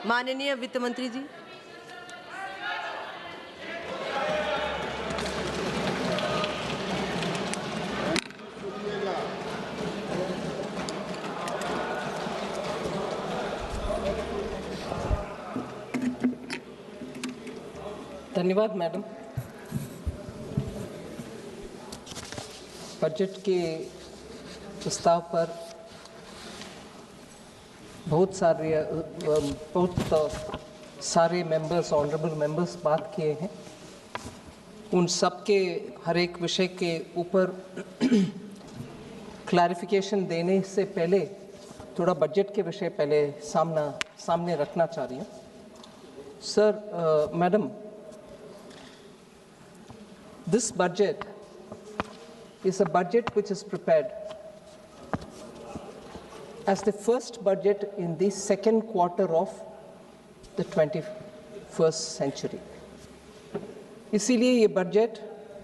माननीय वित्त मंत्री जी। धन्यवाद मैडम। बजट के प्रस्ताव पर बहुत सारे मेंबर्स, ऑनरेबल मेंबर्स बात किए हैं। उन सब के हर एक विषय के ऊपर क्लैरिफिकेशन देने से पहले थोड़ा बजट के विषय पहले सामने रखना चाह रही हूँ। Sir, madam, this budget is a budget which is prepared as the first budget in the second quarter of the 21st century. इसीलिए ये बजट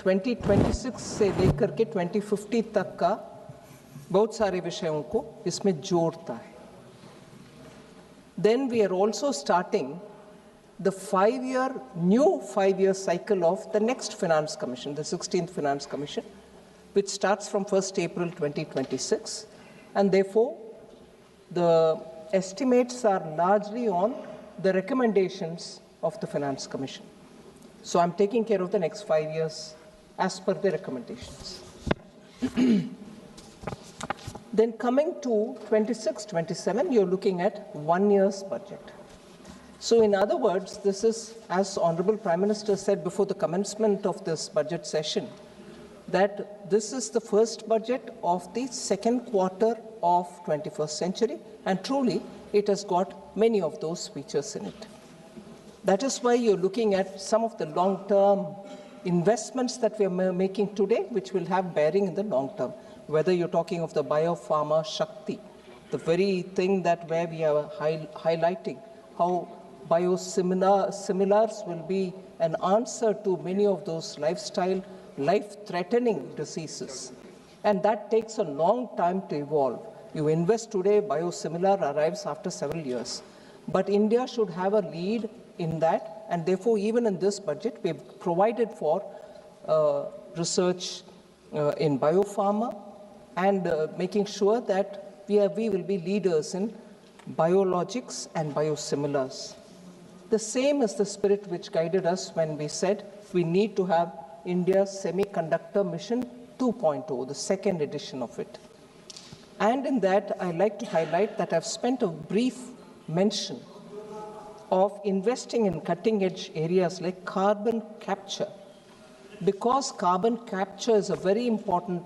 2026 से लेकर के 2050 तक का बहुत सारे विषयों को इसमें जोड़ता है। Then we are also starting the new five-year cycle of the next Finance Commission, the 16th Finance Commission, which starts from 1st April 2026. And therefore, the estimates are largely on the recommendations of the Finance Commission. So I'm taking care of the next 5 years as per the recommendations. Then coming to 26-27, you're looking at 1 year's budget. So in other words, this is, as Honorable Prime Minister said before the commencement of this budget session, that this is the first budget of the second quarter of 21st century, and truly it has got many of those features in it. That is why you're looking at some of the long-term investments that we are making today, which will have bearing in the long term. Whether you're talking of the Biopharma Shakti, the very thing that where we are highlighting how biosimilars will be an answer to many of those life-threatening diseases. And that takes a long time to evolve. You invest today, biosimilar arrives after several years. But India should have a lead in that, and therefore even in this budget, we've provided for research in biopharma and making sure that we will be leaders in biologics and biosimilars. The same is the spirit which guided us when we said we need to have India's Semiconductor Mission 2.0, the second edition of it. And in that, I'd like to highlight that I've spent a brief mention of investing in cutting-edge areas like carbon capture, because carbon capture is a very important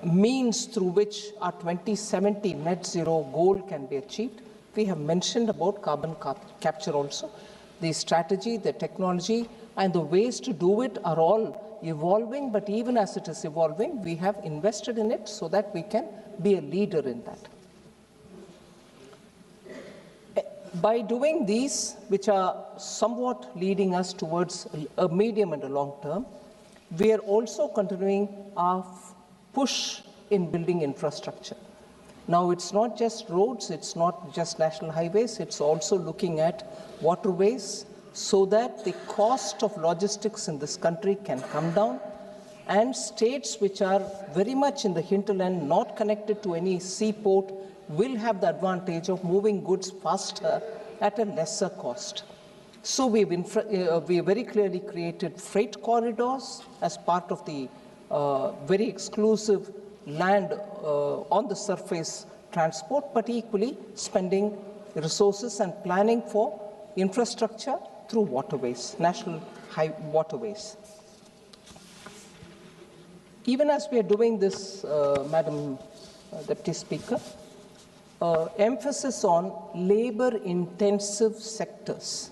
means through which our 2070 net zero goal can be achieved. We have mentioned about carbon capture also. The strategy, the technology, and the ways to do it are all evolving, but even as it is evolving, we have invested in it so that we can be a leader in that. By doing these, which are somewhat leading us towards a medium and a long term, we are also continuing our push in building infrastructure. Now, it's not just roads, it's not just national highways, it's also looking at waterways so that the cost of logistics in this country can come down, and states which are very much in the hinterland, not connected to any seaport, will have the advantage of moving goods faster at a lesser cost. So we very clearly created freight corridors as part of the very exclusive land on the surface transport, but equally spending resources and planning for infrastructure through waterways, national waterways. Even as we are doing this, Madam Deputy Speaker, emphasis on labor-intensive sectors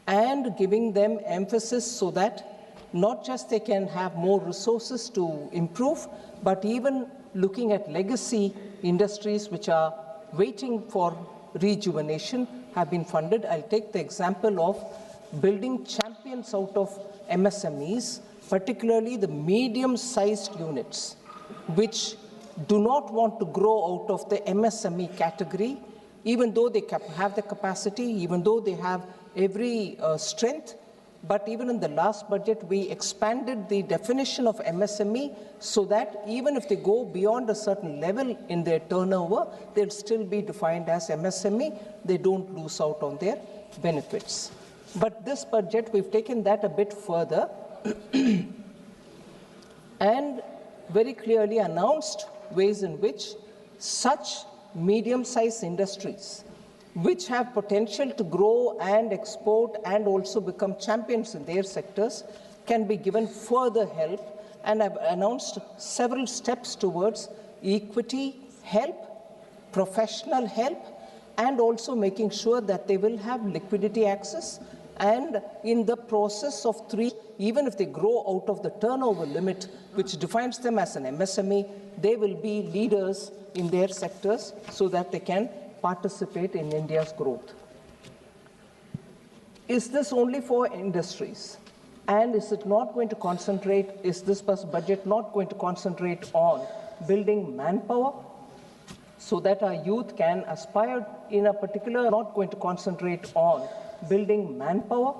and giving them emphasis so that not just they can have more resources to improve, but even looking at legacy industries which are waiting for rejuvenation have been funded. I'll take the example of building champions out of MSMEs, particularly the medium-sized units, which do not want to grow out of the MSME category, even though they have the capacity, even though they have every strength. But even in the last budget, we expanded the definition of MSME so that even if they go beyond a certain level in their turnover, they'll still be defined as MSME. They don't lose out on their benefits. But this budget, we've taken that a bit further and very clearly announced ways in which such medium-sized industries which have potential to grow and export and also become champions in their sectors can be given further help, and I've announced several steps towards equity help, professional help, and also making sure that they will have liquidity access, and in the process of 3, even if they grow out of the turnover limit which defines them as an MSME, they will be leaders in their sectors so that they can participate in India's growth. Is this only for industries? And is it not going to concentrate, is this budget not going to concentrate on building manpower so that our youth can aspire in a particular, not going to concentrate on building manpower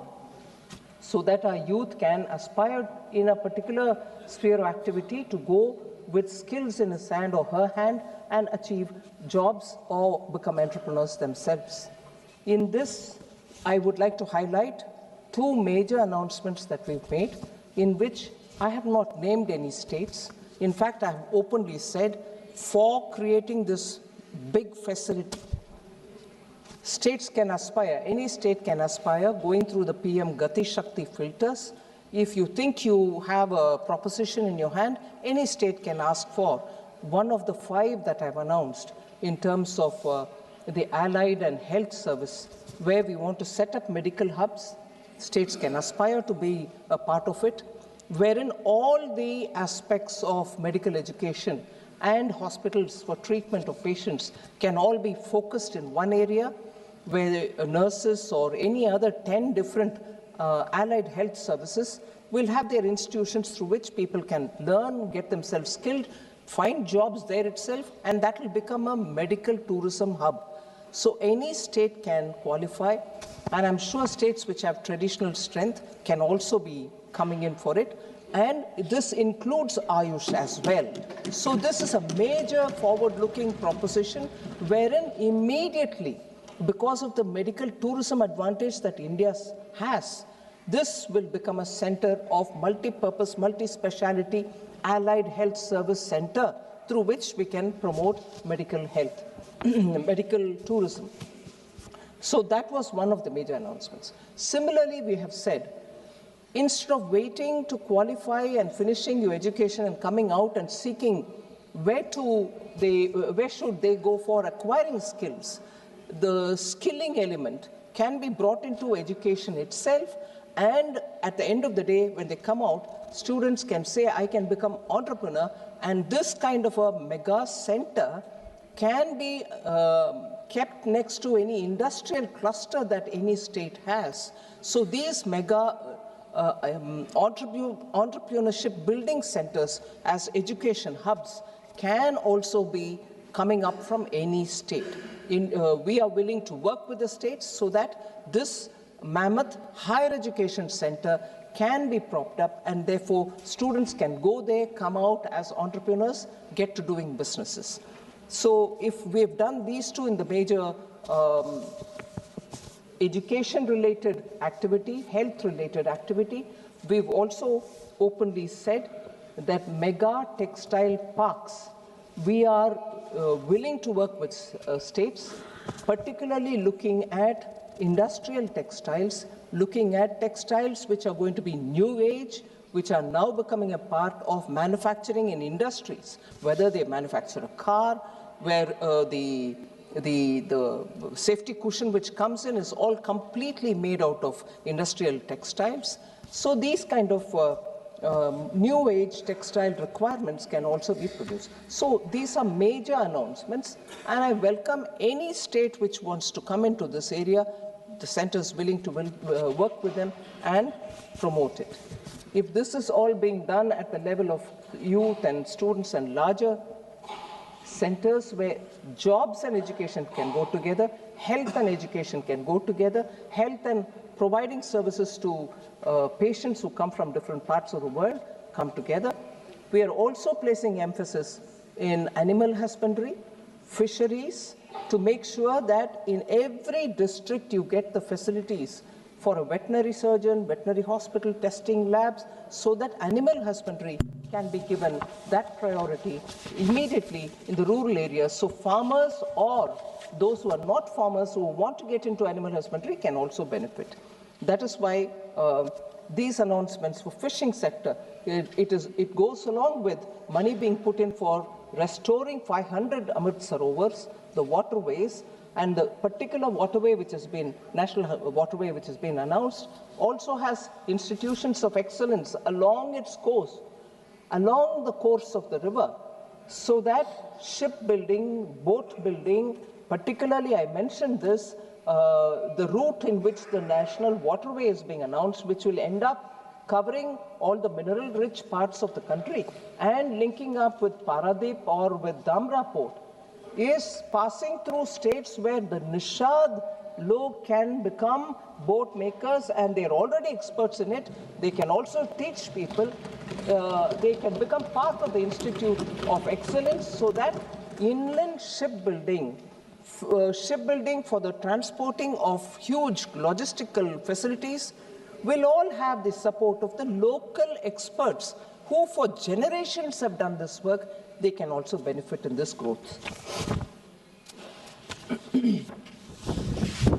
so that our youth can aspire in a particular sphere of activity to go with skills in his hand or her hand and achieve jobs or become entrepreneurs themselves. In this, I would like to highlight 2 major announcements that we've made, in which I have not named any states. In fact, I have openly said, for creating this big facility, states can aspire, any state can aspire, going through the PM Gati Shakti filters. If you think you have a proposition in your hand, any state can ask for one of the 5 that I've announced in terms of the allied and health service, where we want to set up medical hubs. States can aspire to be a part of it, wherein all the aspects of medical education and hospitals for treatment of patients can all be focused in one area, where nurses or any other 10 different allied health services will have their institutions through which people can learn, get themselves skilled, find jobs there itself, and that will become a medical tourism hub. So any state can qualify, and I'm sure states which have traditional strength can also be coming in for it. And this includes Ayush as well. So this is a major forward-looking proposition wherein immediately, because of the medical tourism advantage that India has, this will become a center of multi-purpose, multi-speciality allied health service center through which we can promote medical health, medical tourism. So that was one of the major announcements. Similarly, we have said, instead of waiting to qualify and finishing your education and coming out and seeking where should they go for acquiring skills, the skilling element can be brought into education itself, and at the end of the day, when they come out, students can say, I can become entrepreneur, and this kind of a mega center can be kept next to any industrial cluster that any state has. So these mega entrepreneurship building centers as education hubs can also be coming up from any state. We are willing to work with the states so that this mammoth higher education center can be propped up, and therefore students can go there, come out as entrepreneurs, get to doing businesses. So if we've done these 2 in the major education-related activity, health-related activity, we've also openly said that mega textile parks, we are willing to work with states, particularly looking at industrial textiles, looking at textiles which are going to be new age, which are now becoming a part of manufacturing in industries, whether they manufacture a car, where the safety cushion which comes in is all completely made out of industrial textiles. So these kind of new age textile requirements can also be produced. So these are major announcements, and I welcome any state which wants to come into this area. The center is willing to work with them and promote it. If this is all being done at the level of youth and students and larger, centers where jobs and education can go together, health and education can go together, health and providing services to patients who come from different parts of the world come together. We are also placing emphasis in animal husbandry, fisheries, to make sure that in every district you get the facilities for a veterinary surgeon, veterinary hospital, testing labs, so that animal husbandry can be given that priority immediately in the rural areas. So farmers or those who are not farmers who want to get into animal husbandry can also benefit. That is why these announcements for fishing sector, it goes along with money being put in for restoring 500 Amrit Sarovars, the waterways, and the particular waterway which has been, national waterway which has been announced, also has institutions of excellence along its course, along the course of the river, so that shipbuilding, boat building, particularly I mentioned this, the route in which the national waterway is being announced, which will end up covering all the mineral-rich parts of the country and linking up with Paradip or with Dhamra port, is passing through states where the Nishad log can become boat makers, and they're already experts in it. They can also teach people. They can become part of the Institute of Excellence, so that inland shipbuilding for the transporting of huge logistical facilities will all have the support of the local experts who for generations have done this work. They can also benefit in this growth.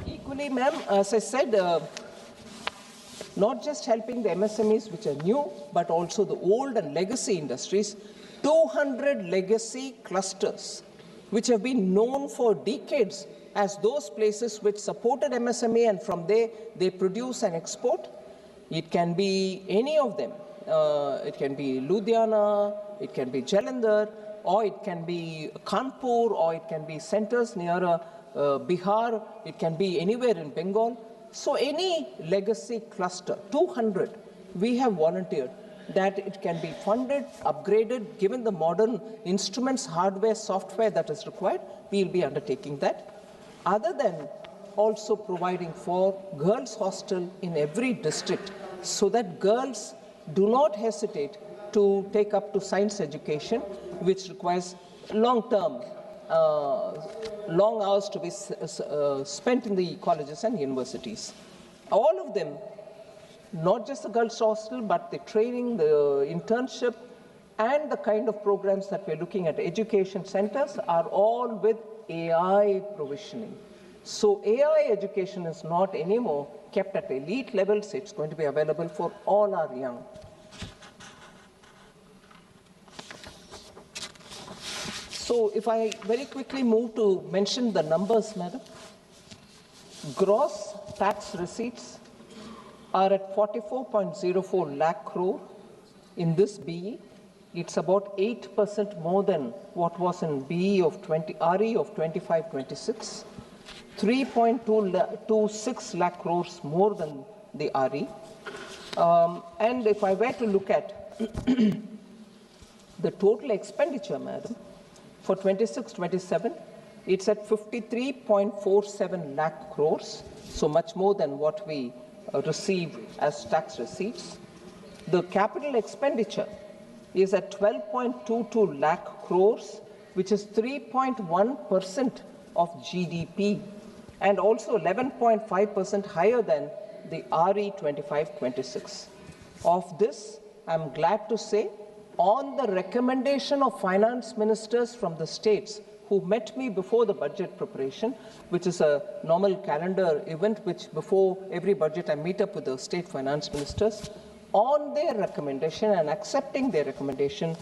Equally, ma'am, as I said, not just helping the MSMEs which are new, but also the old and legacy industries, 200 legacy clusters which have been known for decades as those places which supported MSME, and from there they produce and export. It can be any of them. It can be Ludhiana, it can be Jalandhar, or it can be Kanpur, or it can be centers near Bihar, it can be anywhere in Bengal. So any legacy cluster, 200, we have volunteered that it can be funded, upgraded, given the modern instruments, hardware, software that is required, we will be undertaking that. Other than also providing for girls' hostel in every district, so that girls do not hesitate to take up to science education, which requires long-term, long hours to be spent in the colleges and universities. All of them, not just the girls' hostel, but the training, the internship, and the kind of programs that we're looking at, education centers, are all with AI provisioning. So AI education is not anymore kept at elite levels. It's going to be available for all our young. So if I very quickly move to mention the numbers, madam. Gross tax receipts are at 44.04 lakh crore in this BE. It's about 8% more than what was in BE of RE of 25-26. 3.26 lakh crores more than the RE. And if I were to look at the total expenditure, madam, for 26-27, it's at 53.47 lakh crores, so much more than what we receive as tax receipts. The capital expenditure is at 12.22 lakh crores, which is 3.1% of GDP, and also 11.5% higher than the RE 25-26. Of this, I'm glad to say, on the recommendation of finance ministers from the states who met me before the budget preparation, which is a normal calendar event, which before every budget I meet up with the state finance ministers, on their recommendation and accepting their recommendation,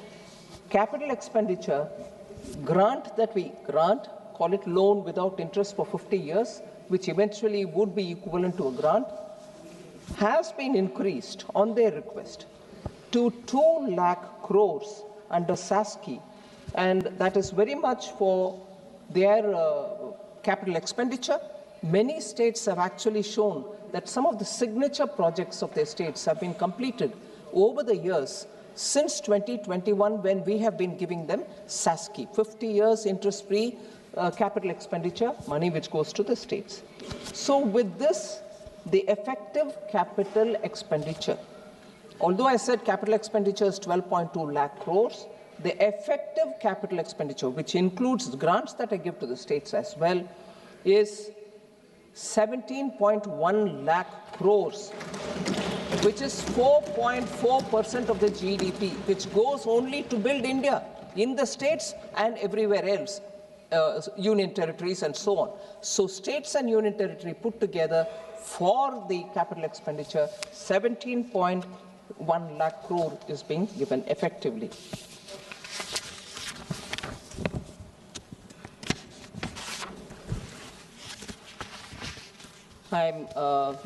capital expenditure grant that we grant, call it loan without interest for 50 years, which eventually would be equivalent to a grant, has been increased on their request to 2 lakh crores under SASCI, and that is very much for their capital expenditure. Many states have actually shown that some of the signature projects of their states have been completed over the years since 2021 when we have been giving them SASKI, 50 years interest-free capital expenditure, money which goes to the states. So with this, the effective capital expenditure, although I said capital expenditure is 12.2 lakh crores, the effective capital expenditure, which includes the grants that I give to the states as well, is 17.1 lakh crores, which is 4.4% of the GDP, which goes only to build India in the states and everywhere else, union territories and so on. So states and union territory put together for the capital expenditure, 17.1 lakh crore is being given effectively. I'm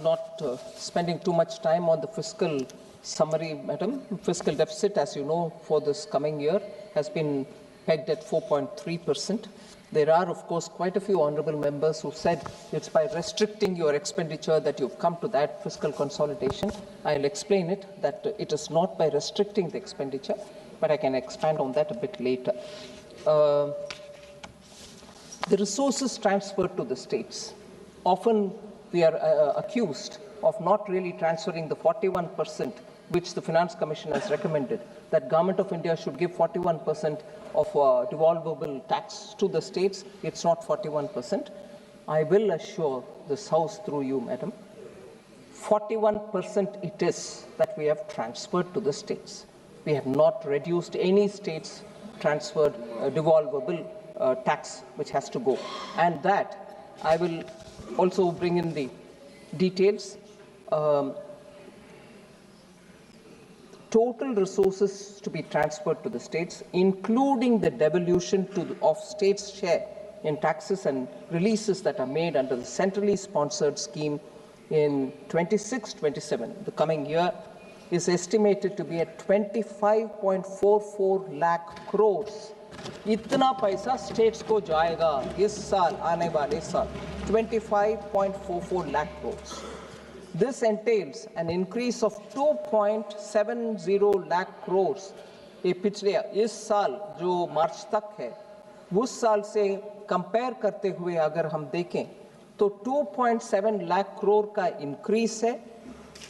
not spending too much time on the fiscal summary, madam. Fiscal deficit, as you know, for this coming year has been pegged at 4.3%. There are, of course, quite a few honorable members who said it's by restricting your expenditure that you've come to that fiscal consolidation. I'll explain it, that it is not by restricting the expenditure, but I can expand on that a bit later. The resources transferred to the states, often we are accused of not really transferring the 41% which the Finance Commission has recommended, that Government of India should give 41% of devolvable tax to the states. It's not 41%. I will assure this House through you, madam, 41% it is that we have transferred to the states. We have not reduced any state's transferred devolvable tax which has to go. And that I will also bring in the details. Total resources to be transferred to the states, including the devolution of states' share in taxes and releases that are made under the centrally sponsored scheme in 26-27, the coming year, is estimated to be at 25.44 lakh crores. इतना पैसा states को जाएगा इस साल, आने वाले साल, 25.44 lakh crores. This entails an increase of 2.70 lakh crores. ये पिछले इस साल जो मार्च तक है, उस साल से कंपेयर करते हुए अगर हम देखें तो 2.7 लाख करोड़ का इंक्रीज है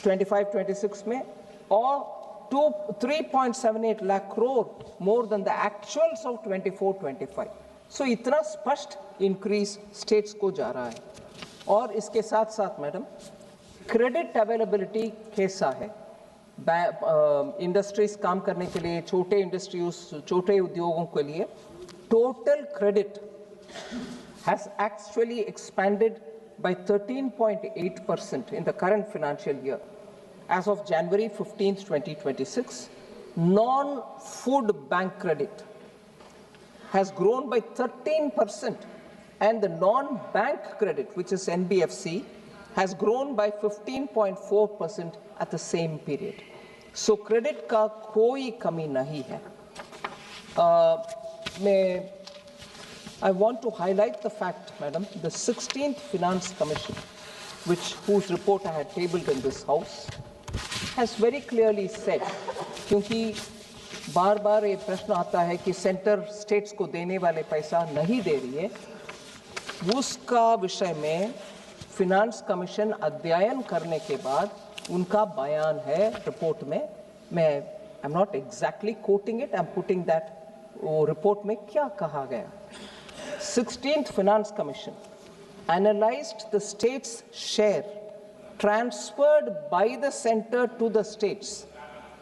25-26 में, और 3.78 lakh crore more than the actuals of 24-25. So इतना स्पष्ट इंक्रीज स्टेट्स को जा रहा है. और इसके साथ साथ मैडम क्रेडिट अवेलेबिलिटी कैसा है इंडस्ट्रीज काम करने के लिए, छोटे इंडस्ट्रीज, छोटे उद्योगों के लिए total credit has actually expanded by 13.8% in the current financial year. As of January 15, 2026, non-food bank credit has grown by 13%, and the non-bank credit, which is NBFC, has grown by 15.4% at the same period. So credit का कोई कमी नहीं है. I want to highlight the fact, madam, the 16th Finance Commission, whose report I had tabled in this House, has very clearly said, क्योंकि बार बार ये प्रश्न आता है कि सेंटर स्टेट्स को देने वाले पैसा नहीं दे रही है, उसका विषय में फिनांस कमीशन अध्ययन करने के बाद उनका बयान है रिपोर्ट में. मैं I am not exactly coating it, I am putting that वो रिपोर्ट में क्या कहा गया. 16th Finance Commission analyzed the state's share transferred by the center to the states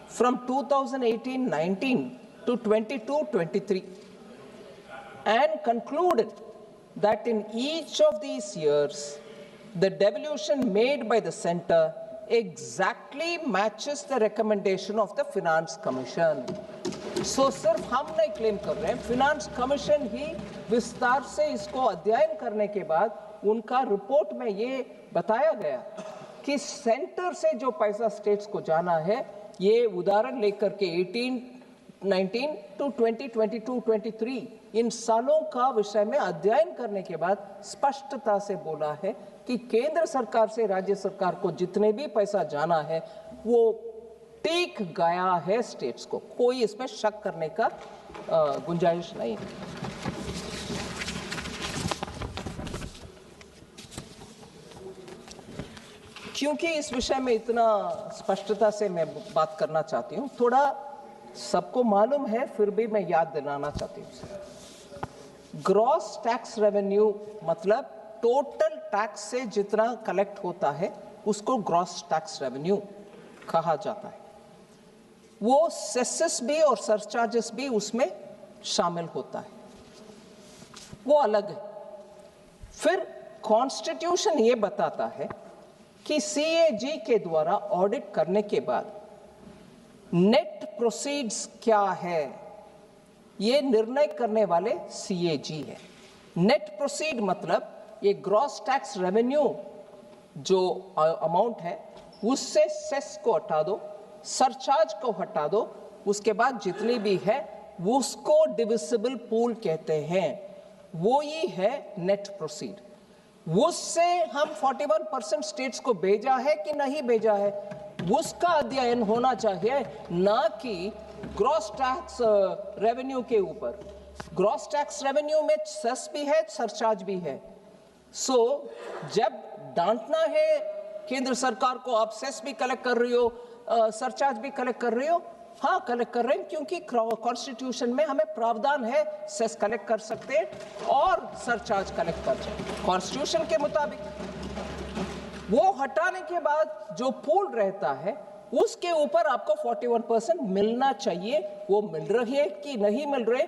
from 2018-19 to 22-23 and concluded that in each of these years, the devolution made by the center exactly matches the recommendation of the Finance Commission. So सिर्फ हम नहीं claim कर रहे हैं, finance commission ही विस्तार से इसको अध्ययन करने के बाद उनका रिपोर्ट में ये बताया गया कि सेंटर से जो पैसा स्टेट्स को जाना है, ये उदाहरण लेकर के 18-19 to 20-22-23 इन सालों का विषय में अध्ययन करने के बाद स्पष्टता से बोला है कि केंद्र सरकार से राज्य सरकार को जितने भी पैसा जाना है वो टीक गया है स्टेट्स को, कोई इसमें शक करने का गुंजाइश नहीं है। क्योंकि इस विषय में इतना स्पष्टता से मैं बात करना चाहती हूँ, थोड़ा सबको मालूम है फिर भी मैं याद दिलाना चाहती हूँ। ग्रॉस टैक्स रेवेन्यू मतलब टोटल टैक्स से जितना कलेक्ट होता है उसको ग्रॉस टैक्स रेवेन्यू कहा जाता है। वो सेसेस भी और सरचार्जेस भी उसमें शामिल होता है, वो अलग है। फिर कॉन्स्टिट्यूशन ये बताता है कि सीएजी के द्वारा ऑडिट करने के बाद नेट प्रोसीड्स क्या है, ये निर्णय करने वाले सीएजी है। नेट प्रोसीड मतलब ये ग्रॉस टैक्स रेवेन्यू जो अमाउंट है उससे सेस को हटा दो, सरचार्ज को हटा दो, उसके बाद जितनी भी है उसको डिविजिबल पूल कहते हैं, वो ही है नेट प्रोसीड। उससे हम 41% स्टेट्स को भेजा है कि नहीं भेजा है, उसका अध्ययन होना चाहिए, ना कि ग्रॉस टैक्स रेवेन्यू के ऊपर। ग्रॉस टैक्स रेवेन्यू में सेस भी है, सरचार्ज भी है। सो जब डांटना है केंद्र सरकार को, आप सेस भी कलेक्ट कर रही हो, सरचार्ज भी कलेक्ट कर रही हो, हाँ कलेक्ट कर रहे हैं, क्योंकि कॉन्स्टिट्यूशन में हमें प्रावधान है सेस कलेक्ट कर सकते हैं और सरचार्ज कलेक्ट कर सकते हैं कॉन्स्टिट्यूशन के मुताबिक। वो हटाने के बाद जो पूल रहता है उसके ऊपर आपको 41% मिलना चाहिए। वो मिल रही है कि नहीं मिल रहे,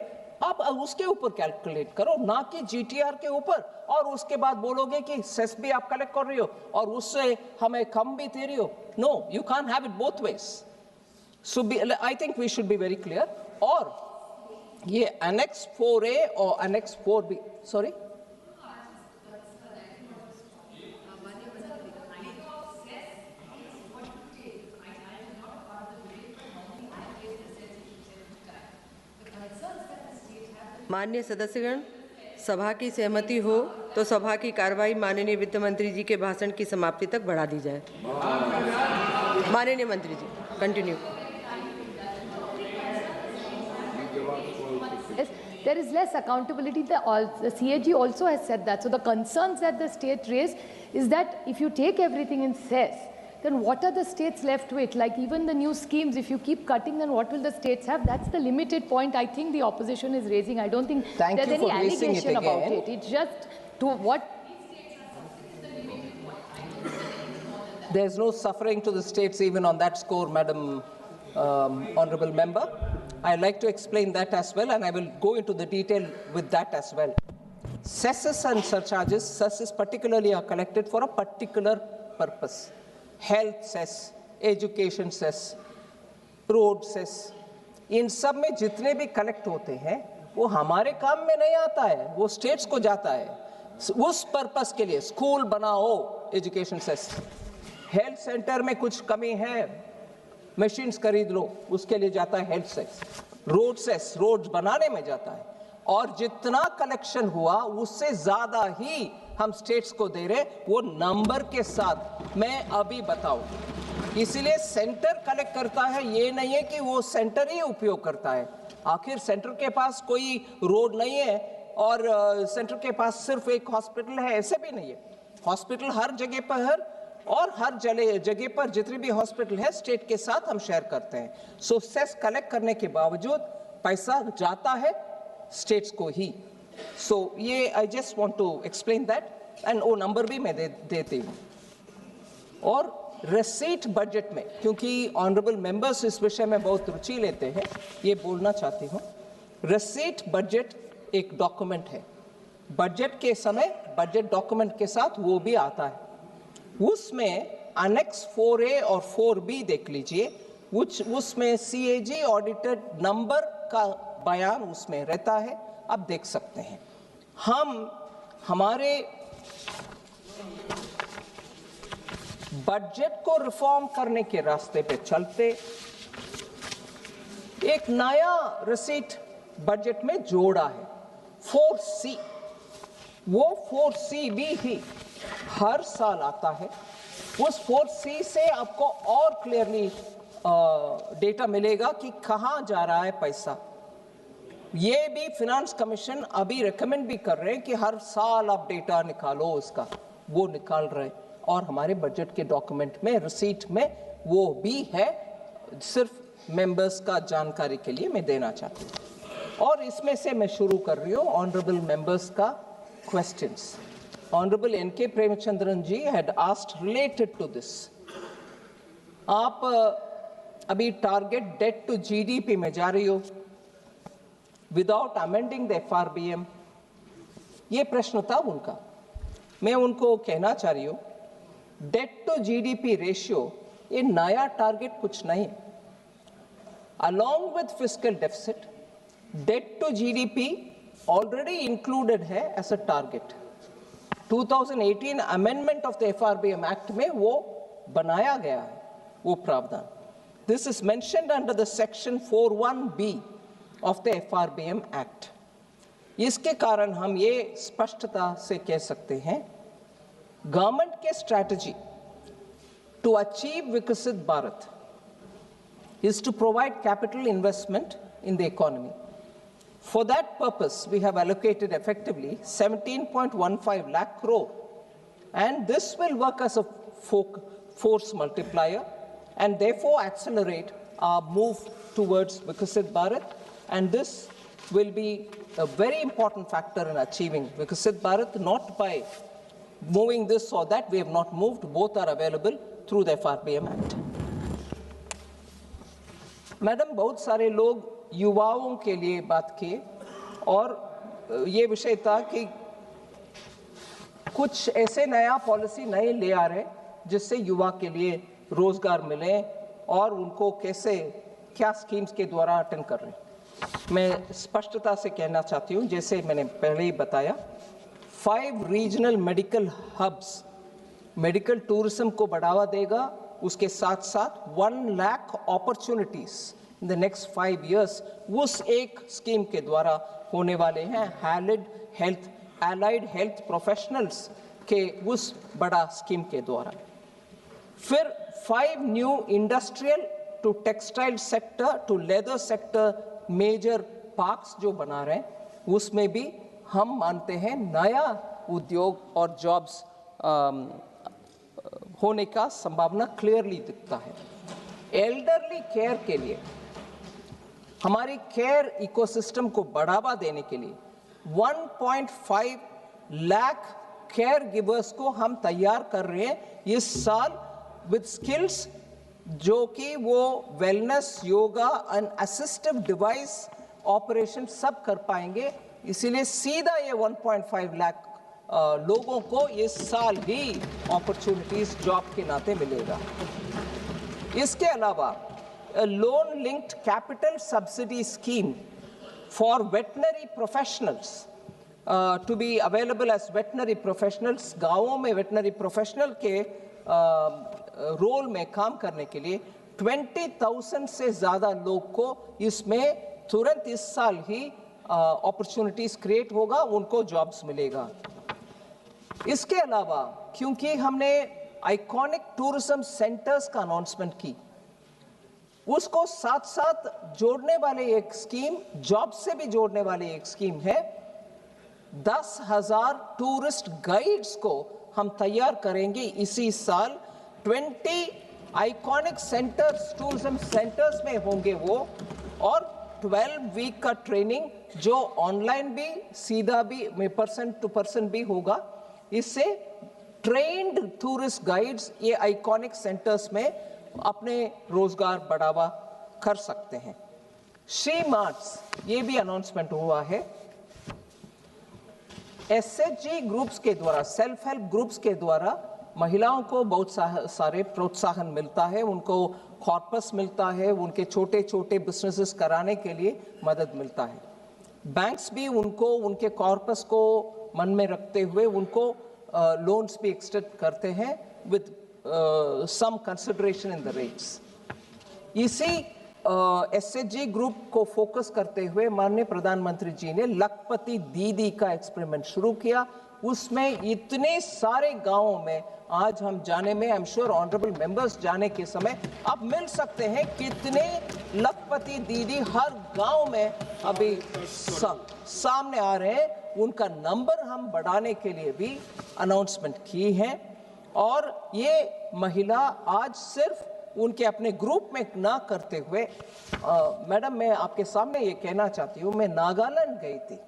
आप उसके ऊपर कैलकुलेट करो, ना कि जीटीआर के ऊपर, और उसके बाद बोलोगे कि सेस भी आप कलेक्ट कर रही हो और उससे हमें कम भी दे रही हो। No, you can't have it both ways. So I think we should be very clear। और ये Annex 4A और Annex 4B, sorry, माननीय सदस्यगण, सभा की सहमति हो तो सभा की कार्रवाई माननीय वित्त मंत्री जी के भाषण की समाप्ति तक बढ़ा दी जाए। माननीय मंत्री जी, continue. Yes, there is less accountability. The CAG also has said that. So the concerns that the state raised is that if you take everything in cess, then what are the states left with? Like even the new schemes, if you keep cutting, then what will the states have? That's the limited point I think the opposition is raising. I don't think there's any allegation about it. It's just to what. There's no suffering to the states even on that score, Madam Honorable Member. I'd like to explain that as well, and I will go into the detail with that as well. Cesses and surcharges, cesses particularly are collected for a particular purpose. Health cess, education cess, road cess, इन सब में जितने भी collect होते हैं वो हमारे काम में नहीं आता है, वो स्टेट्स को जाता है उस पर्पस के लिए। स्कूल बनाओ, एजुकेशन सेस, हेल्थ सेंटर में कुछ कमी है, मशीन्स खरीद लो, उसके लिए जाता है health cess. Road cess, road बनाने में जाता है, और जितना कलेक्शन हुआ उससे ज्यादा ही हम स्टेट्स को दे रहे, वो नंबर के साथ मैं अभी बताऊं। इसलिए सेंटर कलेक्ट करता है, ये नहीं है कि वो सेंटर ही उपयोग करता है। आखिर सेंटर के पास कोई रोड नहीं है और सेंटर के पास सिर्फ एक हॉस्पिटल है, ऐसे भी नहीं है। हॉस्पिटल हर जगह पर है, और हर जगह पर जितनी भी हॉस्पिटल है स्टेट के साथ हम शेयर करते हैं। सो सेस कलेक्ट करने के बावजूद पैसा जाता है स्टेट्स को ही। सो ये I just want to explain that, and वो नंबर भी मैं देती हूँ। और रिसीट बजट में, क्योंकि ऑनरेबल मेंबर्स इस विषय में बहुत रुचि लेते हैं, ये बोलना चाहती हूँ। रिसीट बजट एक डॉक्यूमेंट है, बजट के समय बजट डॉक्यूमेंट के साथ वो भी आता है। उसमें Annex 4A और 4B देख लीजिए, उसमें CAG ऑडिटेड नंबर का बयान उसमें रहता है, आप देख सकते हैं। हम हमारे बजट को रिफॉर्म करने के रास्ते पे चलते एक नया रिसीट बजट में जोड़ा है, 4C। वो 4C भी ही हर साल आता है। उस 4C से आपको और क्लियरली डेटा मिलेगा कि कहाँ जा रहा है पैसा। ये भी फिनांस कमीशन अभी रेकमेंड भी कर रहे हैं कि हर साल आप डेटा निकालो उसका, वो निकाल रहे हैं। और हमारे बजट के डॉक्यूमेंट में रिसीट में वो भी है, सिर्फ मेंबर्स का जानकारी के लिए मैं देना चाहती हूँ। और इसमें से मैं शुरू कर रही हूँ ऑनरेबल मेंबर्स का questions. Honourable N.K. Premachandran ji had asked related to this. आप अभी टारगेट डेट टू GDP में जा रही हो विदाउट अमेंडिंग द FRBM, ये प्रश्न था उनका। मैं उनको कहना चाह रही हूँ डेट टू GDP रेशियो ये नया टारगेट कुछ नहीं। Along with fiscal deficit, debt to GDP already included है as a target. 2018 amendment of the FRBM act में वो बनाया गया है वो प्रावधान। This is mentioned under the section 41B of the FRBM act. इसके कारण हम ये स्पष्टता से कह सकते हैं गवर्नमेंट के स्ट्रैटेजी टू अचीव विकसित Bharat is to provide capital investment in the economy. For that purpose, we have allocated effectively 17.15 lakh crore, and this will work as a force multiplier and therefore accelerate our move towards Vikasit Bharat, and this will be a very important factor in achieving Vikasit Bharat, not by moving this or that. We have not moved, both are available through the FRBM Act. Madam, बहुत सारे लोग युवाओं के लिए बात किए और ये विषय था कि कुछ ऐसे नया पॉलिसी नए ले आ रहे जिससे युवा के लिए रोजगार मिले और उनको कैसे क्या स्कीम्स के द्वारा अटेंड कर रहे हैं। मैं स्पष्टता से कहना चाहती हूँ, जैसे मैंने पहले ही बताया, 5 regional medical hubs medical tourism को बढ़ावा देगा। उसके साथ साथ 1 lakh opportunities in the next 5 years उस एक स्कीम के द्वारा होने वाले हैं। एलाइड हेल्थ प्रोफेशनल्स के उस बड़ा स्कीम के द्वारा। फिर 5 new industrial to textile sector to leather sector major parks जो बना रहे हैं, उसमें भी हम मानते हैं नया उद्योग और जॉब्स होने का संभावना क्लियरली दिखता है। एल्डरली केयर के लिए हमारी केयर इकोसिस्टम को बढ़ावा देने के लिए 1.5 लाख केयर गिवर्स को हम तैयार कर रहे हैं इस साल विद स्किल्स, जो कि वो wellness, yoga and assistive device operation सब कर पाएंगे। इसीलिए सीधा ये 1.5 लाख लोगों को इस साल ही अपॉर्चुनिटीज जॉब के नाते मिलेगा। इसके अलावा loan linked capital subsidy scheme for veterinary professionals to be available as veterinary professionals. गांवों में वेटनरी प्रोफेशनल के रोल में काम करने के लिए 20,000 से ज़्यादा लोग को इसमें तुरंत इस साल ही अपॉर्चुनिटीज क्रिएट होगा, उनको जॉब्स मिलेगा। इसके अलावा क्योंकि हमने आइकॉनिक टूरिज्म सेंटर्स का अनाउंसमेंट की, उसको साथ साथ जोड़ने वाले एक स्कीम, जॉब से भी जोड़ने वाली एक स्कीम है। 10,000 टूरिस्ट गाइड्स को हम तैयार करेंगे इसी साल। 20 आइकॉनिक सेंटर्स, टूरिज्म सेंटर्स में होंगे वो, और 12 वीक का ट्रेनिंग जो ऑनलाइन भी, सीधा भी, पर्सन टू पर्सन भी होगा। इससे ट्रेन्ड टूरिस्ट गाइड्स ये आइकॉनिक सेंटर्स में अपने रोजगार बढ़ावा कर सकते हैं। श्री मार्ट्स, ये भी अनाउंसमेंट हुआ है। SHG ग्रुप्स के द्वारा, सेल्फ हेल्प ग्रुप्स के द्वारा महिलाओं को बहुत सारे प्रोत्साहन मिलता है, उनको कॉर्पस मिलता है, उनके छोटे छोटे बिजनेसेस कराने के लिए मदद मिलता है। बैंक्स भी उनको उनके कॉर्पस को मन में रखते हुए उनको लोन्स भी एक्सटेंड करते हैं with some consideration in the rates. इसी SHG ग्रुप को फोकस करते हुए माननीय प्रधानमंत्री जी ने लखपति दीदी का एक्सपेरिमेंट शुरू किया। उसमें इतने सारे गांवों में आज हम जाने में, आई एम श्योर ऑनरेबल मेंबर्स जाने के समय आप मिल सकते हैं कितने लखपति दीदी हर गांव में अभी सामने आ रहे हैं। उनका नंबर हम बढ़ाने के लिए भी अनाउंसमेंट की है। और ये महिला आज सिर्फ उनके अपने ग्रुप में ना करते हुए, मैडम मैं आपके सामने ये कहना चाहती हूँ, मैं नागालैंड गई थी,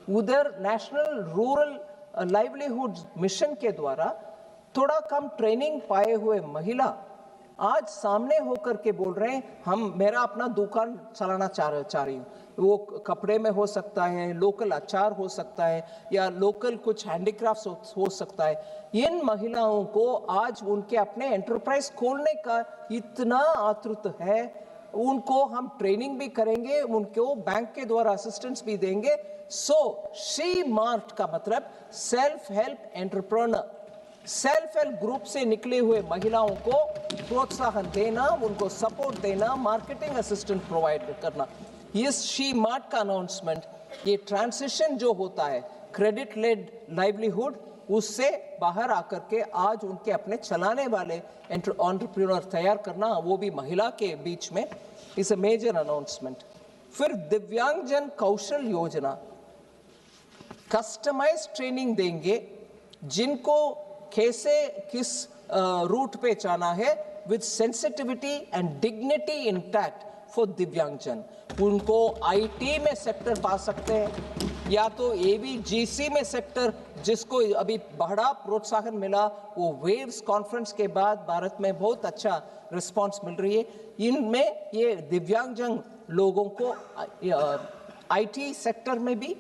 उधर नेशनल रूरल लाइवलीहुड मिशन के द्वारा थोड़ा कम ट्रेनिंग पाए हुए महिला आज सामने होकर के बोल रहे हैं मेरा अपना दुकान चलाना चाह रही हूँ। वो कपड़े में हो सकता है, लोकल अचार हो सकता है, या लोकल कुछ हैंडीक्राफ्ट्स हो सकता है। इन महिलाओं को आज उनके अपने एंटरप्राइज खोलने का इतना आतुर है। उनको हम ट्रेनिंग भी करेंगे, उनको बैंक के द्वारा असिस्टेंस भी देंगे। सो शी मार्ट का मतलब self help entrepreneur, self help group से निकले हुए महिलाओं को प्रोत्साहन देना, उनको सपोर्ट देना, मार्केटिंग असिस्टेंट प्रोवाइड करना। इस शी मार्ट का अनाउंसमेंट, ये ट्रांसिशन जो होता है क्रेडिट लेड लाइवलीहुड, उससे बाहर आकर के आज उनके अपने चलाने वाले एंटरप्रेन्योर तैयार करना, वो भी महिला के बीच में, इज अ मेजर अनाउंसमेंट। फिर दिव्यांगजन कौशल योजना, कस्टमाइज ट्रेनिंग देंगे जिनको कैसे किस रूट पे जाना है, with sensitivity and dignity intact for दिव्यांगजन। उनको आईटी में सेक्टर पा सकते हैं, या तो एवीजीसी में सेक्टर, जिसको अभी बड़ा प्रोत्साहन मिला, वो वेव्स कॉन्फ्रेंस के बाद भारत में बहुत अच्छा रिस्पांस मिल रही है। इनमें ये दिव्यांगजन लोगों को आईटी सेक्टर में भी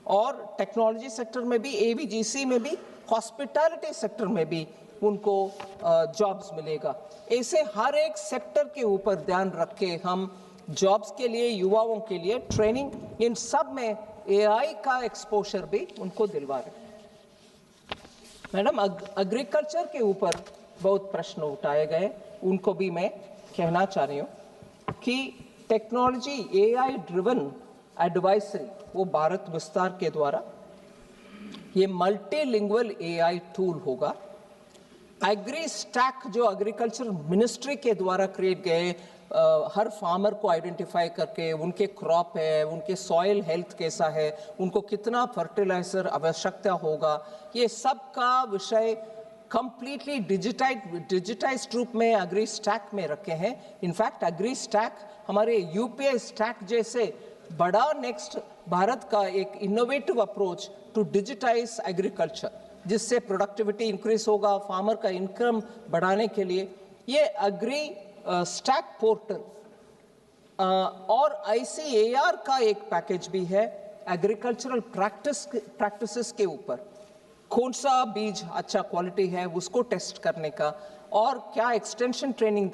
और टेक्नोलॉजी सेक्टर में भी, एवीजीसी में भी, हॉस्पिटैलिटी सेक्टर में भी उनको जॉब्स मिलेगा। ऐसे हर एक सेक्टर के ऊपर ध्यान रख के हम जॉब्स के लिए, युवाओं के लिए ट्रेनिंग, इन सब में एआई का एक्सपोजर भी उनको दिलवा रहे। मैडम एग्रीकल्चर के ऊपर बहुत प्रश्न उठाए गए, उनको भी मैं कहना चाह रही हूँ कि टेक्नोलॉजी एआई ड्रिवन एडवाइजरी, वो भारत विस्तार के द्वारा ये मल्टीलिंगुअल एआई टूल होगा। एग्री स्टैक जो एग्रीकल्चर मिनिस्ट्री के द्वारा क्रिएट गए, हर फार्मर को आइडेंटिफाई करके उनके क्रॉप है, उनके सॉइल हेल्थ कैसा है, उनको कितना फर्टिलाइजर आवश्यकता होगा, ये सब का विषय कंप्लीटली डिजिटाइज्ड रूप में एग्री स्टैक में रखे हैं। इनफैक्ट एग्री स्टैक हमारे यूपीआई स्टैक जैसे बड़ा नेक्स्ट भारत का एक innovative approach to digitise agriculture, जिससे प्रोडक्टिविटी इंक्रीज होगा, फार्मर का इनकम बढ़ाने के लिए ये एग्री स्टैक पोर्टल और ICAR का एक पैकेज भी है एग्रीकल्चरल प्रैक्टिसेस के ऊपर, कौन सा बीज अच्छा क्वालिटी है उसको टेस्ट करने का, और क्या एक्सटेंशन ट्रेनिंग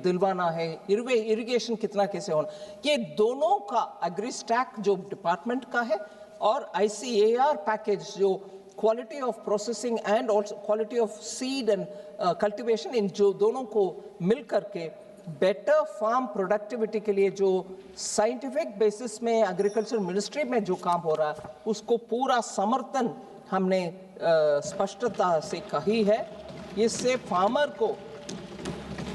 दिलवाना है, इरिगेशन कितना कैसे होना, ये दोनों का एग्री स्टैक जो डिपार्टमेंट का है और ICAR पैकेज जो quality of processing and also quality of seed and cultivation, इन जो दोनों को मिल करके बेटर फार्म प्रोडक्टिविटी के लिए जो साइंटिफिक बेसिस में एग्रीकल्चर मिनिस्ट्री में जो काम हो रहा है उसको पूरा समर्थन हमने स्पष्टता से कही है। इससे फार्मर को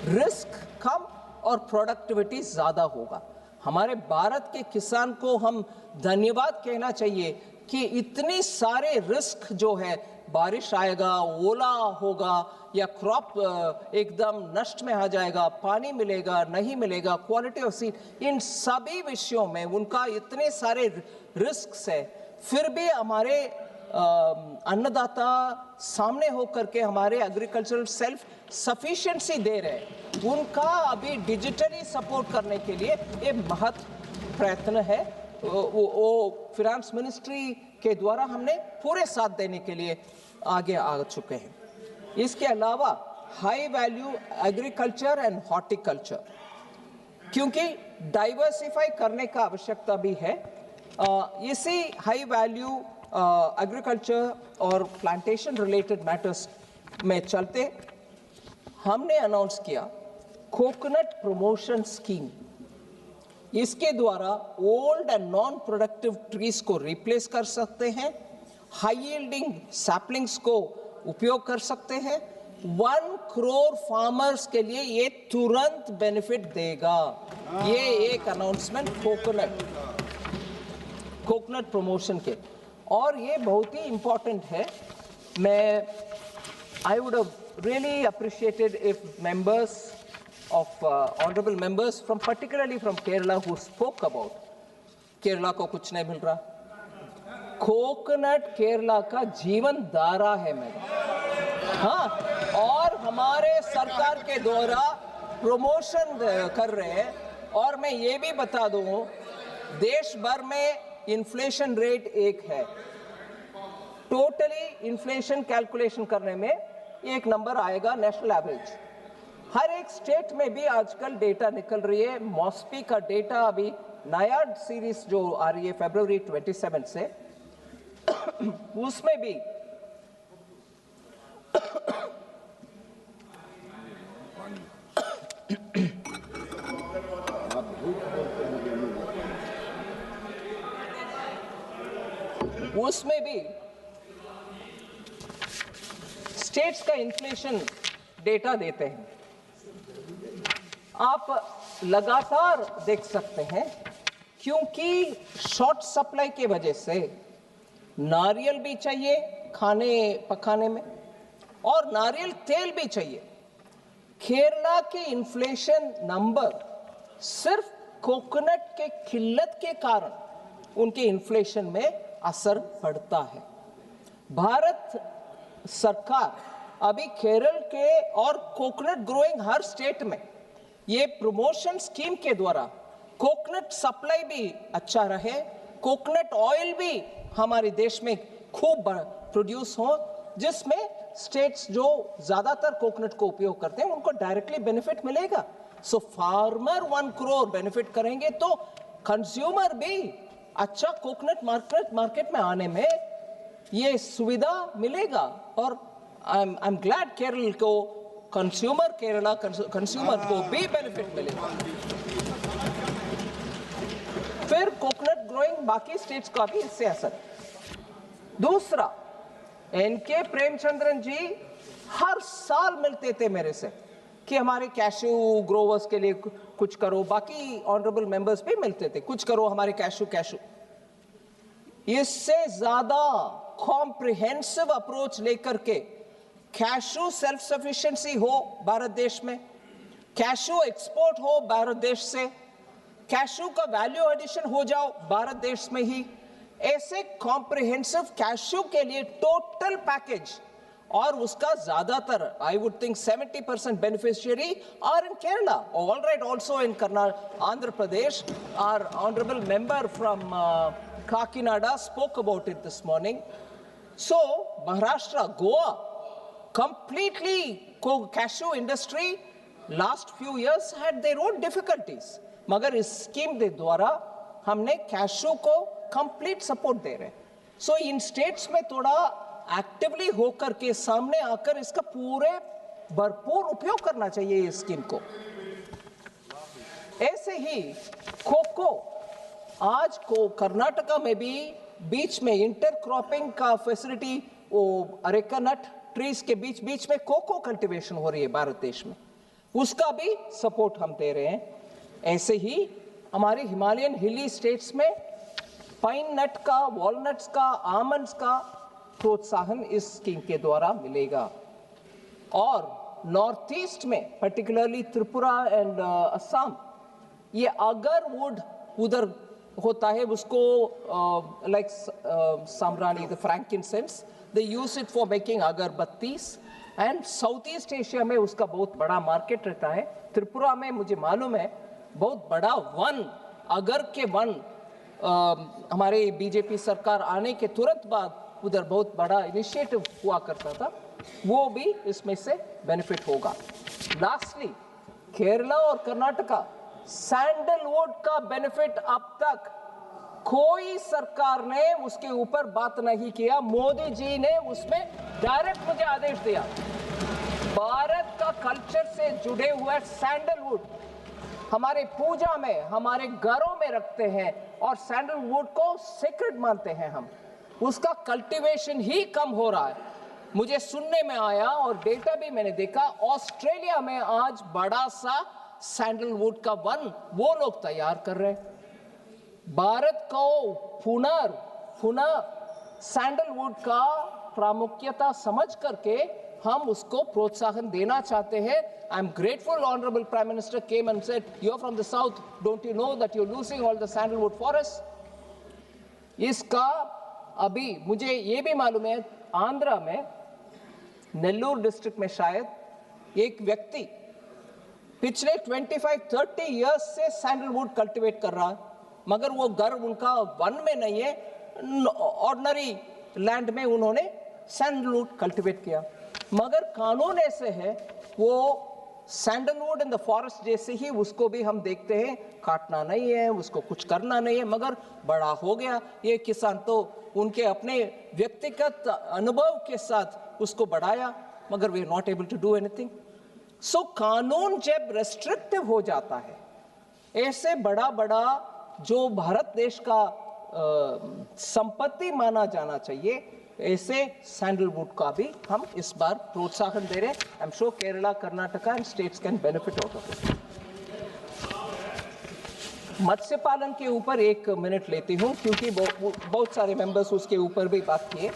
रिस्क कम और प्रोडक्टिविटी ज़्यादा होगा। हमारे भारत के किसान को हम धन्यवाद कहना चाहिए कि इतनी सारे रिस्क जो है, बारिश आएगा, ओला होगा या क्रॉप एकदम नष्ट में आ जाएगा, पानी मिलेगा नहीं मिलेगा, क्वालिटी ऑफ सीड, इन सभी विषयों में उनका इतने सारे रिस्क है, फिर भी हमारे अन्नदाता सामने होकर के हमारे एग्रीकल्चरल सेल्फ सफिशिएंसी दे रहे हैं। उनका अभी डिजिटली सपोर्ट करने के लिए ये महत् प्रयत्न है। वो फाइनेंस मिनिस्ट्री के द्वारा हमने पूरे साथ देने के लिए आगे आ चुके हैं। इसके अलावा high value agriculture and horticulture, क्योंकि डाइवर्सिफाई करने का आवश्यकता भी है, इसी हाई वैल्यू एग्रीकल्चर और प्लांटेशन रिलेटेड मैटर्स में चलते हमने अनाउंस किया कोकोनट प्रमोशन स्कीम। इसके द्वारा old and non productive trees को रिप्लेस कर सकते हैं, हाई यील्डिंग सैपलिंग्स को उपयोग कर सकते हैं। 1 करोड़ फार्मर्स के लिए ये तुरंत बेनिफिट देगा। ये एक अनाउंसमेंट कोकोनट प्रमोशन के, और ये बहुत ही इंपॉर्टेंट है। I would have really appreciated if members of honorable members from particularly from Kerala who spoke about Kerala को कुछ नहीं मिल रहा। कोकोनट केरला का जीवन धारा है मैडम। हाँ, और हमारे सरकार के द्वारा प्रमोशन कर रहे हैं। और मैं ये भी बता दूं, देश भर में इन्फ्लेशन रेट 1 है। टोटली इन्फ्लेशन कैलकुलेशन करने में एक नंबर आएगा नेशनल एवरेज। हर एक स्टेट में भी आजकल डेटा निकल रही है। मॉस्पी का डेटा अभी नया सीरीज जो आ रही है फरवरी 27 से, उसमें भी स्टेट्स का इन्फ्लेशन डेटा देते हैं। आप लगातार देख सकते हैं, क्योंकि शॉर्ट सप्लाई की वजह से नारियल भी चाहिए खाने पकाने में, और नारियल तेल भी चाहिए। केरला के इन्फ्लेशन नंबर सिर्फ कोकोनट के किल्लत के कारण उनके इन्फ्लेशन में असर पड़ता है। भारत सरकार अभी केरल के और कोकोनट ग्रोइंग हर स्टेट में ये प्रमोशन स्कीम के द्वारा कोकोनट सप्लाई भी अच्छा रहे, कोकोनट ऑयल भी हमारे देश में खूब प्रोड्यूस हो, जिसमें स्टेट्स जो ज्यादातर कोकोनट को उपयोग करते हैं उनको डायरेक्टली बेनिफिट मिलेगा। सो फार्मर 1 करोड़ बेनिफिट करेंगे, तो कंज्यूमर भी अच्छा कोकोनट मार्केट में आने में ये सुविधा मिलेगा। और आई एम ग्लैड केरल को कंज्यूमर को भी बेनिफिट मिलेगा। फिर कोकोनट ग्रोइंग बाकी स्टेट्स का भी इससे असर। दूसरा, एनके प्रेमचंद्रन जी हर साल मिलते थे मेरे से कि हमारे कैशू ग्रोवर्स के लिए कुछ करो। बाकी ऑनरेबल मेंबर्स भी मिलते थे, कुछ करो हमारे कैशू। इससे ज्यादा कॉम्प्रिहेंसिव अप्रोच लेकर के कैशू सेल्फ सफिशिएंसी हो भारत देश में, कैशू एक्सपोर्ट हो भारत देश से, कैशू का वैल्यू एडिशन हो जाओ भारत देश में ही। ऐसे कॉम्प्रिहेंसिव कैशू के लिए टोटल पैकेज, और उसका ज्यादातर I would think 70% beneficiary are in Kerala, all right, also in Andhra Pradesh. Are honourable member from Kakinada spoke about it this morning. So Maharashtra, Goa, completely cashew industry last few years had their own difficulties. मगर इस scheme के द्वारा हमने cashew को complete support दे रहे हैं। सो इन states में थोड़ा एक्टिवली होकर के सामने आकर इसका पूरे भरपूर उपयोग करना चाहिए इस स्कीम को। ऐसे ही कोको, आज को कर्नाटका में भी बीच में इंटरक्रॉपिंग का फैसिलिटी, वो अरेका नट ट्रीज के बीच में कोको कल्टीवेशन हो रही है भारत देश में, उसका भी सपोर्ट हम दे रहे हैं। ऐसे ही हमारे हिमालयन हिली स्टेट्स में पाइन नट का, वॉलनट्स का, आमंड्स का प्रोत्साहन इस स्कीम के द्वारा मिलेगा। और नॉर्थ ईस्ट में पर्टिकुलरली त्रिपुरा एंड असम, ये अगर वुड उधर होता है, उसको like sambrani, the frankincense, they use it for making agarbattis, and south east Asia में उसका बहुत बड़ा मार्केट रहता है। त्रिपुरा में मुझे मालूम है बहुत बड़ा वन, अगर के वन, हमारे बीजेपी सरकार आने के तुरंत बाद उधर बहुत बड़ा इनिशिएटिव हुआ करता था, वो भी इसमें से बेनिफिट होगा। लास्टली, केरला और कर्नाटका, सैंडलवुड का बेनिफिट अब तक कोई सरकार ने उसके ऊपर बात नहीं किया। मोदी जी ने उसमें डायरेक्ट मुझे आदेश दिया। भारत का कल्चर से जुड़े हुए सैंडलवुड हमारे पूजा में, हमारे घरों में रखते हैं, और सैंडलवुड को सीक्रेट मानते हैं हम। उसका कल्टीवेशन ही कम हो रहा है। मुझे सुनने में आया और डेटा भी मैंने देखा, ऑस्ट्रेलिया में आज बड़ा सा सैंडलवुड का वन वो लोग तैयार कर रहे हैं। भारत को पुनः सैंडलवुड का प्रामुख्यता समझ करके हम उसको प्रोत्साहन देना चाहते हैं। I am grateful honourable prime minister came and said, you are from the south, don't you know that you are losing all the sandalwood forest. इसका अभी मुझे ये भी मालूम है, आंध्रा में नेल्लूर डिस्ट्रिक्ट में शायद एक व्यक्ति पिछले 25-30 इयर्स से सैंडलवुड कल्टीवेट कर रहा है, मगर वो घर उनका वन में नहीं है, ऑर्डिनरी लैंड में उन्होंने सैंडलवुड कल्टीवेट किया। मगर कानून ऐसे है, वो सैंडलवुड इन द फॉरेस्ट जैसे ही उसको भी हम देखते हैं, काटना नहीं है, उसको कुछ करना नहीं है, मगर बड़ा हो गया ये किसान तो उनके अपने व्यक्तिगत अनुभव के साथ उसको बढ़ाया, मगर we are not able to do anything. So कानून जब रेस्ट्रिक्टिव हो जाता है, ऐसे बड़ा जो भारत देश का संपत्ति माना जाना चाहिए, ऐसे सैंडलवुड का भी हम इस बार प्रोत्साहन दे रहे हैं। I am sure Kerala, Karnataka and states can benefit out of it. मत्स्य पालन के ऊपर 1 मिनट लेती हूं, क्योंकि बहुत सारे मेंबर्स उसके ऊपर भी बात किए।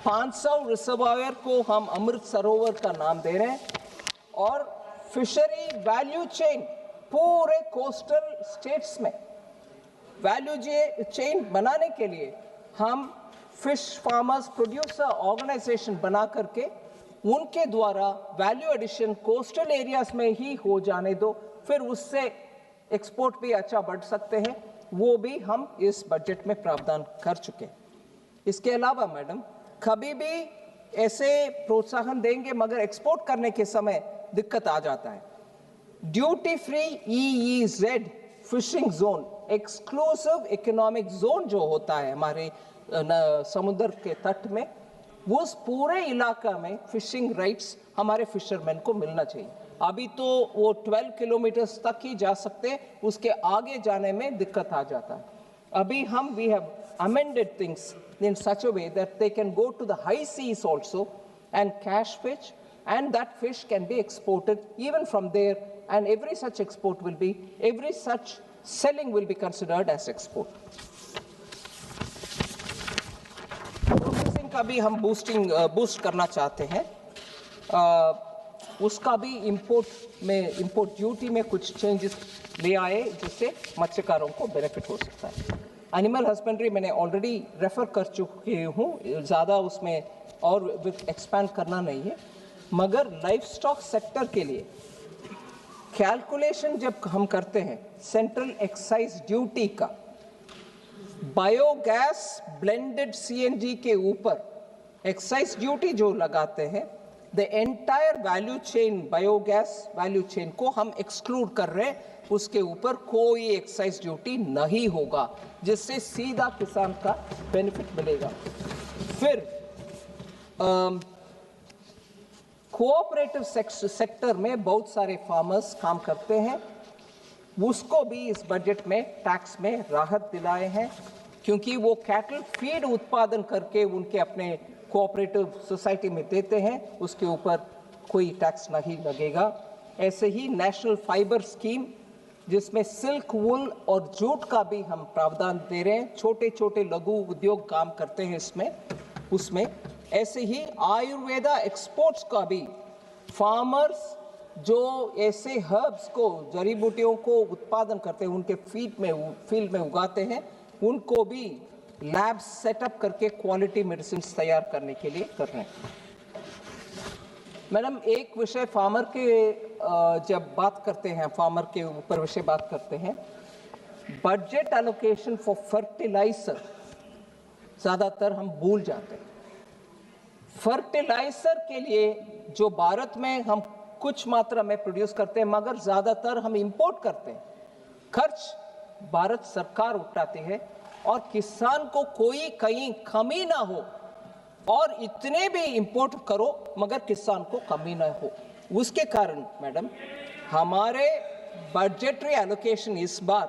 500 रिजर्वायर को हम अमृत सरोवर का नाम दे रहे हैं, और फिशरी वैल्यू चेन पूरे कोस्टल स्टेट्स में वैल्यू चेन बनाने के लिए हम फिश फार्मर्स प्रोड्यूसर ऑर्गेनाइजेशन बना करके उनके द्वारा वैल्यू एडिशन कोस्टल एरियाज में ही हो जाने दो, फिर उससे एक्सपोर्ट भी अच्छा बढ़ सकते हैं। वो भी हम इस बजट में प्रावधान कर चुके हैं। इसके अलावा मैडम, कभी भी ऐसे प्रोत्साहन देंगे मगर एक्सपोर्ट करने के समय दिक्कत आ जाता है। Duty free EEZ fishing zone, exclusive economic zone जो होता है हमारे समुद्र के तट में, उस पूरे इलाका में फिशिंग राइट्स हमारे फिशरमैन को मिलना चाहिए। अभी तो वो 12 किलोमीटर्स तक ही जा सकते, उसके आगे जाने में दिक्कत आ जाता है। अभी हम we have amended things in such a way that they can go to the high seas also and catch fish, and that fish can be exported even from there, and every such selling will be considered as export. Processing का भी हम boost करना चाहते हैं। उसका भी import duty में कुछ चेंजेस ले आए, जिससे मत्स्यकारों को बेनिफिट हो सकता है। एनिमल हस्बेंड्री मैंने ऑलरेडी रेफर कर चुकी हूँ, ज़्यादा उसमें और एक्सपैंड करना नहीं है। मगर लाइफ स्टॉक सेक्टर के लिए कैलकुलेशन जब हम करते हैं सेंट्रल एक्साइज ड्यूटी का, बायोगैस ब्लेंडेड CNG के ऊपर एक्साइज ड्यूटी जो लगाते हैं, the entire value chain, biogas value chain को हम एक्सक्लूड कर रहे हैं, उसके ऊपर कोई एक्साइज ड्यूटी नहीं होगा, जिससे सीधा किसान का बेनिफिट मिलेगा। फिर कोऑपरेटिव सेक्टर में बहुत सारे फार्मर्स काम करते हैं, उसको भी इस बजट में टैक्स में राहत दिलाए हैं, क्योंकि वो कैटल फीड उत्पादन करके उनके अपने कोऑपरेटिव सोसाइटी में देते हैं, उसके ऊपर कोई टैक्स नहीं लगेगा। ऐसे ही नेशनल फाइबर स्कीम, जिसमें सिल्क, वूल और जूट का भी हम प्रावधान दे रहे हैं, छोटे छोटे लघु उद्योग काम करते हैं उसमें। ऐसे ही आयुर्वेदा एक्सपोर्ट्स का भी फार्मर्स जो ऐसे हर्ब्स को, जड़ी बूटियों को उत्पादन करते हैं, उनके फील्ड में उगाते हैं, उनको भी लैब सेटअप करके क्वालिटी मेडिसिन तैयार करने के लिए कर रहे हैं। मैडम, एक विषय फार्मर के जब बात करते हैं, फार्मर के ऊपर विषय बात करते हैं, बजट एलोकेशन फॉर फर्टिलाइजर ज़्यादातर हम भूल जाते हैं। फर्टिलाइजर के लिए जो भारत में हम कुछ मात्रा में प्रोड्यूस करते हैं, मगर ज़्यादातर हम इंपोर्ट करते हैं। खर्च भारत सरकार उठाती है, और किसान को कोई कहीं कमी ना हो, और इतने भी इंपोर्ट करो मगर किसान को कमी ना हो। उसके कारण मैडम, हमारे बजटरी एलोकेशन इस बार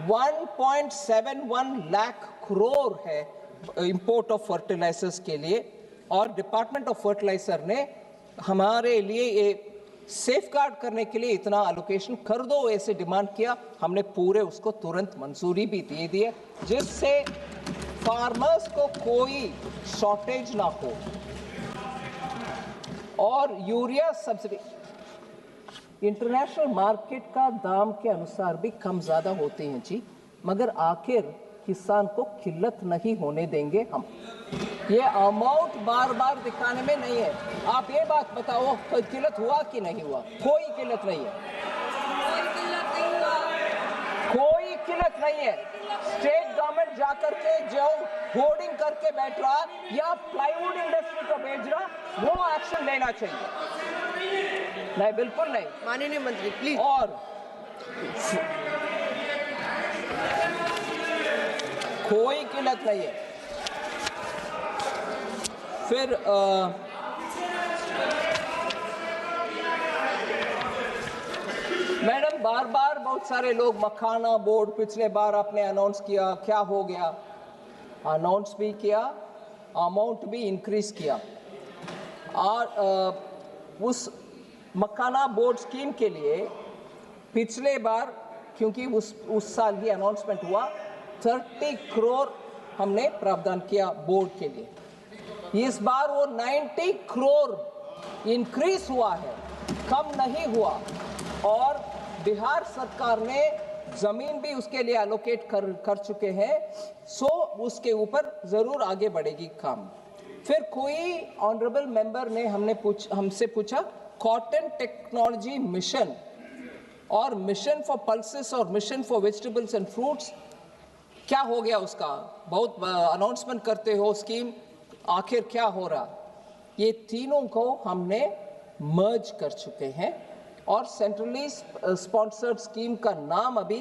1.71 लाख करोड़ है इंपोर्ट ऑफ फर्टिलाइजर्स के लिए, और डिपार्टमेंट ऑफ फर्टिलाइजर ने हमारे लिए ये सेफगार्ड करने के लिए इतना एलोकेशन कर दो ऐसे डिमांड किया। हमने पूरे उसको तुरंत मंजूरी भी दे दी है, जिससे फार्मर्स को कोई शॉर्टेज ना हो। और यूरिया सब्सिडी इंटरनेशनल मार्केट का दाम के अनुसार भी कम ज्यादा होते हैं जी, मगर आखिर किसान को किल्लत नहीं होने देंगे हम। ये अमाउंट बार बार दिखाने में नहीं है। आप ये बात बताओ, कोई किल्लत हुआ कि नहीं हुआ? कोई किल्लत नहीं है, कोई किल्लत नहीं है। स्टेट गवर्नमेंट जाकर के जो होर्डिंग करके बैठ रहा या प्लाईवुड इंडस्ट्री को भेज रहा, वो एक्शन लेना चाहिए। नहीं, बिल्कुल नहीं। माननीय मंत्री प्लीज। और कोई किल्लत नहीं है। फिर मैडम, बार बार बहुत सारे लोग मखाना बोर्ड पिछले बार आपने अनाउंस किया, क्या हो गया? अनाउंस भी किया, अमाउंट भी इंक्रीज किया, और उस मखाना बोर्ड स्कीम के लिए पिछले बार, क्योंकि उस साल ये अनाउंसमेंट हुआ, 30 करोड़ हमने प्रावधान किया बोर्ड के लिए। इस बार वो 90 करोड़ इंक्रीज हुआ है, कम नहीं हुआ। और बिहार सरकार ने जमीन भी उसके लिए एलोकेट कर चुके हैं, सो उसके ऊपर जरूर आगे बढ़ेगी काम। फिर कोई ऑनरेबल मेंबर ने हमसे पूछा कॉटन टेक्नोलॉजी मिशन और मिशन फॉर पल्सेस और mission for vegetables and fruits, क्या हो गया उसका? बहुत अनाउंसमेंट करते हो स्कीम, आखिर क्या हो रहा? ये तीनों को हमने मर्ज कर चुके हैं, और सेंट्रली स्पॉन्सर्ड स्कीम का नाम अभी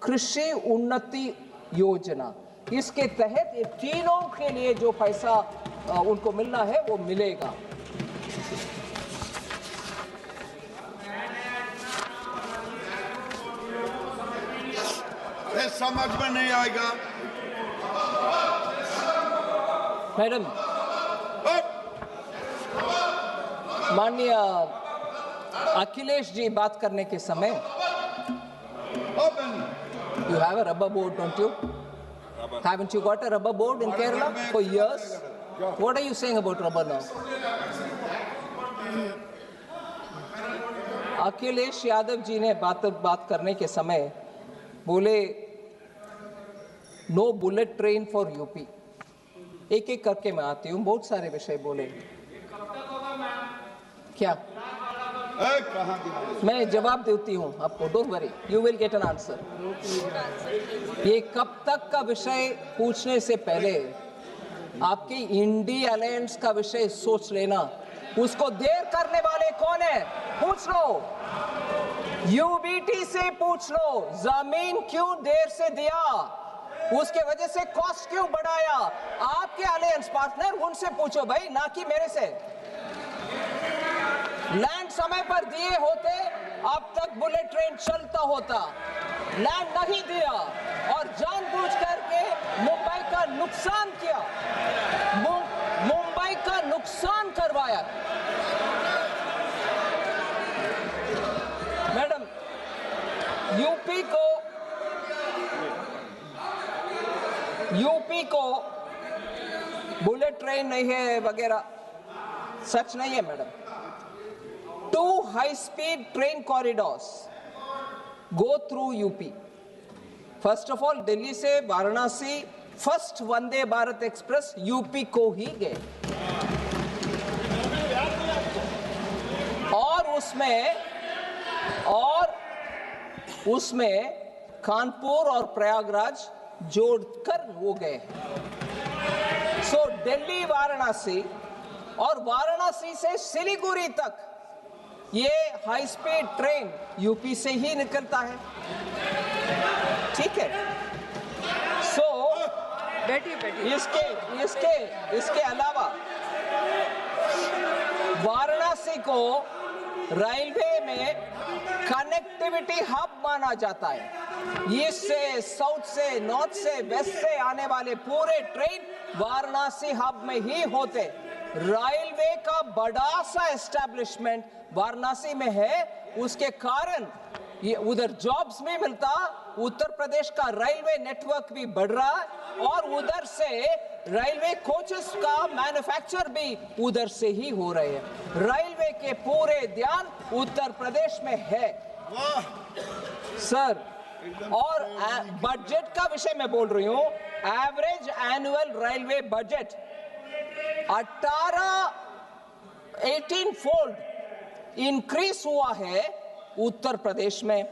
कृषि उन्नति योजना। इसके तहत ये तीनों के लिए जो पैसा उनको मिलना है वो मिलेगा। समझ में नहीं आएगा मैडम। माननीय अखिलेश जी बात करने के समय, you have a rubber board, don't you? Haven't you got a rubber board in Kerala for years? What are you saying about rubber now? Akhilesh Yadav ji ने बात करने के समय बोले no bullet train for UP. एक एक करके मैं आती हूँ, बहुत सारे विषय बोले। क्या मैं जवाब देती हूँ आपको, don't worry, you will get an answer. ये कब तक का विषय पूछने से पहले आपकी इंडिया अलायंस का विषय सोच लेना। उसको देर करने वाले कौन है? पूछ लो, यूबीटी से पूछ लो, जमीन क्यों देर से दिया, उसके वजह से कॉस्ट क्यों बढ़ाया? आपके अलायंस पार्टनर, उनसे पूछो भाई, ना कि मेरे से। लैंड समय पर दिए होते अब तक बुलेट ट्रेन चलता होता। लैंड नहीं दिया और जानबूझ करके मुंबई का नुकसान किया, मुंबई का नुकसान करवाया। मैडम, यूपी को बुलेट ट्रेन नहीं है वगैरह, सच नहीं है madam. 2 high-speed train corridors go through UP. First of all, Delhi से Varanasi first Vande Bharat express UP को ही गए, और उसमें कानपुर और प्रयागराज जोड़कर वो गए। सो दिल्ली वाराणसी और वाराणसी से सिलीगुड़ी तक ये हाई स्पीड ट्रेन यूपी से ही निकलता है, ठीक है। सो बैठिए। इसके अलावा वाराणसी को रेलवे में कनेक्टिविटी हब माना जाता है। ईस्ट से, साउथ से, नॉर्थ से, वेस्ट से आने वाले पूरे ट्रेन वाराणसी हब में ही होते। रेलवे का बड़ा सा एस्टैब्लिशमेंट वाराणसी में है, उसके कारण ये उधर जॉब्स भी मिलता, उत्तर प्रदेश का रेलवे नेटवर्क भी बढ़ रहा और उधर से रेलवे कोचेस का मैन्युफैक्चर भी उधर से ही हो रहे हैं। रेलवे के पूरे ध्यान उत्तर प्रदेश में है सर। और बजट का विषय में बोल रही हूं, average annual railway budget 18 fold increase हुआ है उत्तर प्रदेश में।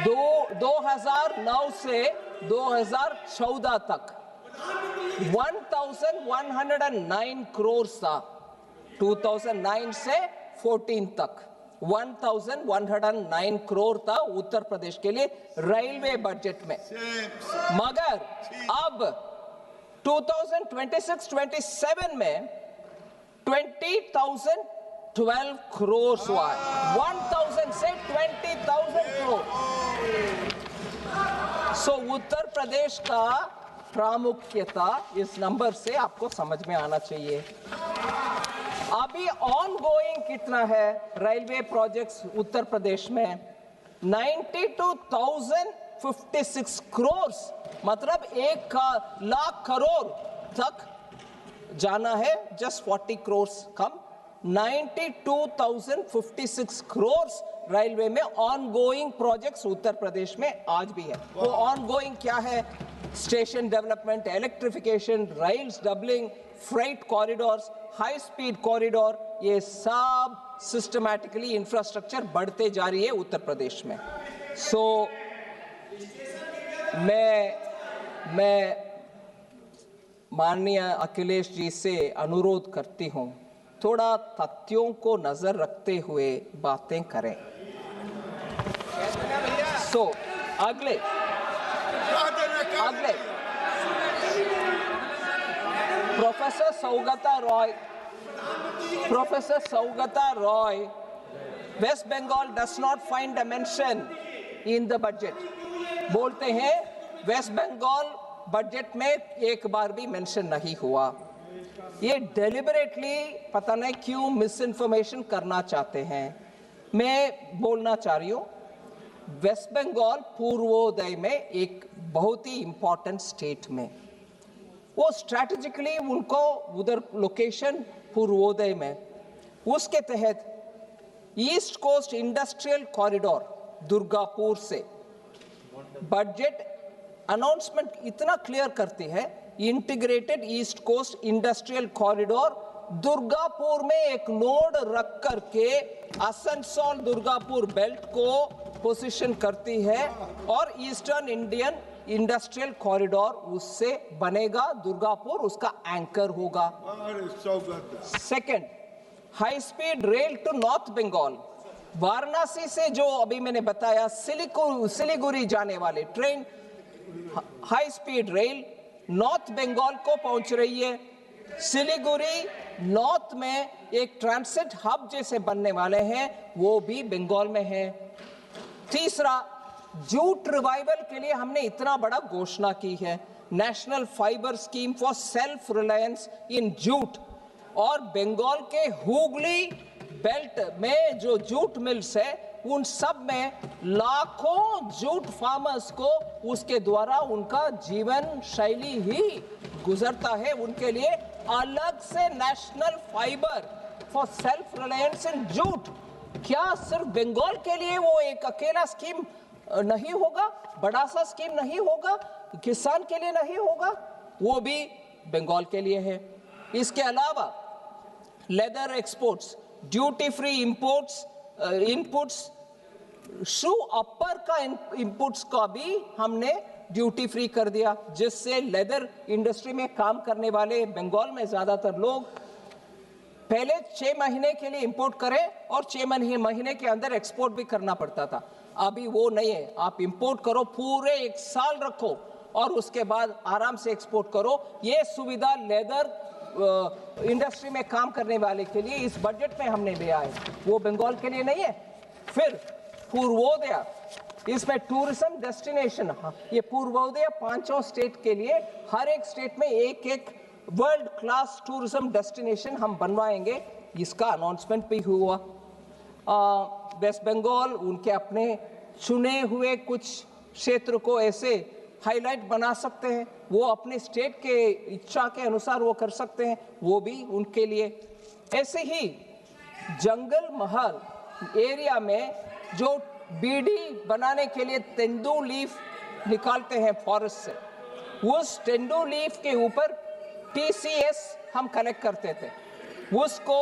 2009 से 2014 तक 1109 करोड़ था। 2009 से 14 तक 1109 करोड़ था उत्तर प्रदेश के लिए रेलवे बजट में। मगर अब 2026-27 में 20,012 करोड़ हुआ है। 1,000 से 20,000 करोड़। सो उत्तर प्रदेश का प्रामुख्यता इस नंबर से आपको समझ में आना चाहिए। अभी ऑन गोइंग कितना है रेलवे प्रोजेक्ट्स उत्तर प्रदेश में? 92,056 करोड़, मतलब 1,00,000 करोड़ तक जाना है, जस्ट 40 करोड़ कम। 92,056 करोड़ रेलवे में on going projects Uttar Pradesh में आज भी है। वो ऑन गोइंग क्या है? Station development, electrification, rails doubling, freight corridors, high speed corridor, ये सब सिस्टमैटिकली इंफ्रास्ट्रक्चर बढ़ते जा रही है उत्तर प्रदेश में। सो मैं माननीय अखिलेश जी से अनुरोध करती हूं, थोड़ा तथ्यों को नजर रखते हुए बातें करें। सो अगले professor Saugata Roy, West Bengal does not find a mention in the budget. बोलते हैं वेस्ट बंगाल बजट में एक बार भी मेंशन नहीं हुआ। ये डेलिबरेटली पता नहीं क्यों मिस इन्फॉर्मेशन करना चाहते हैं। मैं बोलना चाह रही हूं, वेस्ट बंगाल पूर्वोदय में एक बहुत ही इंपॉर्टेंट स्टेट में, वो स्ट्रैटेजिकली उनको उधर लोकेशन पूर्वोदय में, उसके तहत east coast industrial corridor Durgapur से बजट अनाउंसमेंट इतना क्लियर करती है, integrated east coast industrial corridor Durgapur में एक नोड रख करके आसनसोल दुर्गापुर बेल्ट को पोजीशन करती है और ईस्टर्न इंडियन इंडस्ट्रियल कॉरिडोर उससे बनेगा। दुर्गापुर उसका एंकर होगा। Second, high speed rail to north Bengal, Varanasi से जो अभी मैंने बताया सिलीगुड़ी जाने वाले train, high speed rail north Bengal को पहुंच रही है। सिलीगुड़ी नॉर्थ में एक ट्रांसिट हब जैसे बनने वाले हैं, वो भी बंगाल में है। तीसरा, जूट रिवाइवल के लिए हमने इतना बड़ा घोषणा की है, national fibre scheme for self reliance in jute, और बंगाल के हुगली बेल्ट में जो जूट मिल्स है उन सब में लाखों जूट फार्मर्स को उसके द्वारा उनका जीवन शैली ही गुजरता है, उनके लिए अलग से national fibre for self reliance in jute. क्या सिर्फ बंगाल के लिए वो एक अकेला स्कीम नहीं होगा, बड़ा सा स्कीम नहीं होगा, किसान के लिए नहीं होगा, वो भी बंगाल के लिए है। इसके अलावा leather exports, duty free imports, inputs, shoe upper का इनपुट्स का भी हमने ड्यूटी फ्री कर दिया, जिससे लेदर इंडस्ट्री में काम करने वाले बंगाल में ज्यादातर लोग पहले 6 महीने के लिए इंपोर्ट करें और 6 महीने के अंदर एक्सपोर्ट भी करना पड़ता था। अभी वो नहीं है, आप इंपोर्ट करो, पूरे 1 साल रखो और उसके बाद आराम से एक्सपोर्ट करो। ये सुविधा लेदर इंडस्ट्री में काम करने वाले के लिए इस बजट में हमने लिया है, वो बंगाल के लिए नहीं है। फिर पूर्वोदय इसमें टूरिज्म डेस्टिनेशन, ये पूर्वोदय 5 स्टेट के लिए हर एक स्टेट में एक एक वर्ल्ड क्लास टूरिज्म डेस्टिनेशन हम बनवाएंगे, इसका अनाउंसमेंट भी हुआ। वेस्ट बंगाल उनके अपने चुने हुए कुछ क्षेत्र को ऐसे हाईलाइट बना सकते हैं, वो अपने स्टेट के इच्छा के अनुसार वो कर सकते हैं, वो भी उनके लिए। ऐसे ही जंगल महल एरिया में जो बीड़ी बनाने के लिए तेंदू लीफ निकालते हैं फॉरेस्ट से, उस तेंदू लीफ के ऊपर TCS हम कलेक्ट करते थे, उसको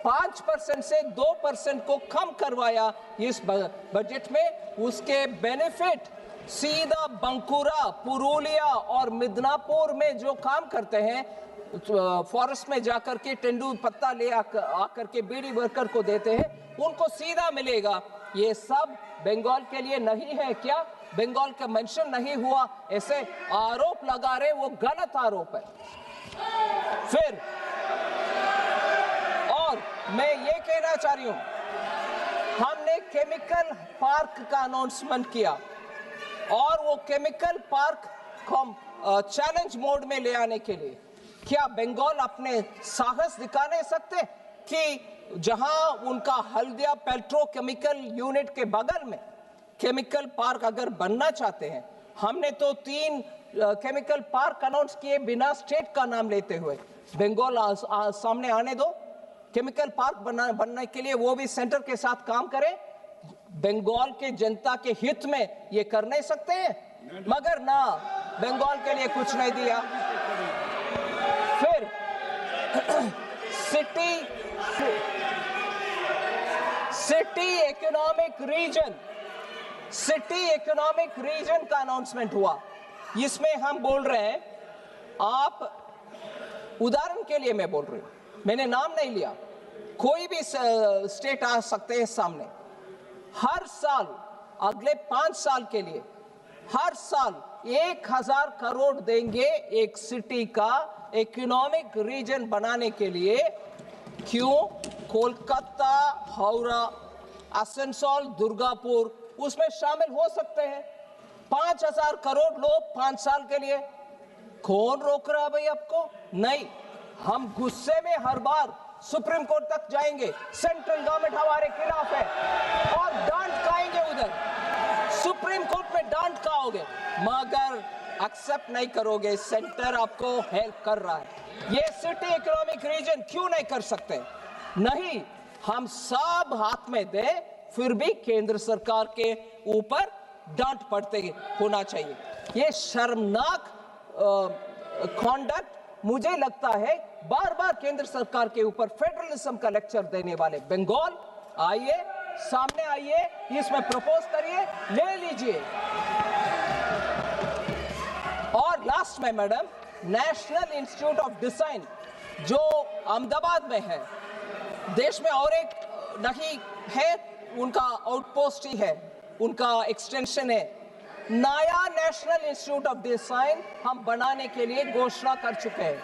5% से 2% को कम करवाया इस बजट में। उसके बेनिफिट सीधा बंकुरा, पुरुलिया और मिदनापुर में जो काम करते हैं, फॉरेस्ट में जाकर के तेंदू पत्ता ले आकर के बीड़ी वर्कर को देते हैं, उनको सीधा मिलेगा। ये सब बंगाल के लिए नहीं है क्या? बंगाल का मेंशन नहीं हुआ, ऐसे आरोप लगा रहे, वो गलत आरोप है। फिर और मैं ये कहना चाह रही हूं, हमने केमिकल पार्क का अनाउंसमेंट किया और वो केमिकल पार्क को चैलेंज मोड में ले आने के लिए क्या बंगाल अपने साहस दिखा नहीं सकते कि जहां उनका हल्दिया पेट्रोकेमिकल यूनिट के बगल में केमिकल पार्क अगर बनना चाहते हैं, हमने तो 3 केमिकल पार्क अनाउंस किए बिना स्टेट का नाम लेते हुए। बंगाल सामने आने दो, केमिकल पार्क बनने के लिए वो भी सेंटर के साथ काम करें। बंगाल के जनता के हित में ये कर नहीं सकते हैं, मगर ना, बंगाल के लिए कुछ नहीं दिया। फिर सिटी इकोनॉमिक रीजन का अनाउंसमेंट हुआ। इसमें हम बोल रहे हैं, आप उदाहरण के लिए मैं बोल रही हूं, मैंने नाम नहीं लिया, कोई भी स्टेट आ सकते हैं सामने। हर साल अगले 5 साल के लिए हर साल 1000 करोड़ देंगे एक सिटी का इकोनॉमिक रीजन बनाने के लिए। क्यों? कोलकाता, हावड़ा, आसनसोल, दुर्गापुर उसमें शामिल हो सकते हैं। 5000 करोड़ लो 5 साल के लिए, कौन रोक रहा भाई आपको? नहीं, हम गुस्से में हर बार सुप्रीम कोर्ट तक जाएंगे, सेंट्रल गवर्नमेंट हमारे खिलाफ है और डांट खाएंगे उधर, सुप्रीम कोर्ट में डांट खाओगे, मगर एक्सेप्ट नहीं करोगे, सेंटर आपको हेल्प कर रहा है। ये सिटी इकोनॉमिक रीजन क्यों नहीं कर सकते? नहीं, हम सब हाथ में दे, फिर भी केंद्र सरकार के ऊपर डांट पड़ते होना चाहिए। ये शर्मनाक कॉन्डक्ट मुझे लगता है बार बार केंद्र सरकार के ऊपर फेडरलिज्म का लेक्चर देने वाले बंगाल, आइए सामने आइए, इसमें प्रपोज करिए, ले लीजिए। और लास्ट में madam, national institute of design जो अहमदाबाद में है, देश में और एक नहीं है, उनका आउटपोस्ट ही है, उनका एक्सटेंशन है। नया नेशनल इंस्टीट्यूट ऑफ डिजाइन हम बनाने के लिए घोषणा कर चुके हैं,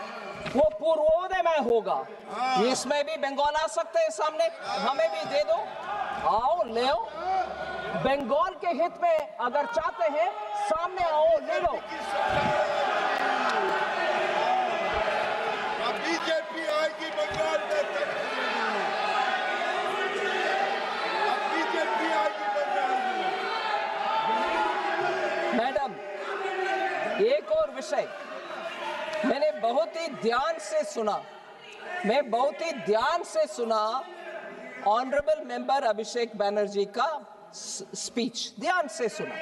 वो पूर्वोदय में होगा। इसमें भी बंगाल आ सकते हैं सामने, हमें भी दे दो, आओ ले आओ, बंगाल के हित में अगर चाहते हैं सामने आओ, ले लो। बीजेपी आएगी बंगाल में, बीजेपी आएगी बंगाल में। मैडम, एक और विषय मैंने बहुत ही ध्यान से सुना, ऑनरेबल मेंबर अभिषेक बैनर्जी का स्पीच ध्यान से सुना।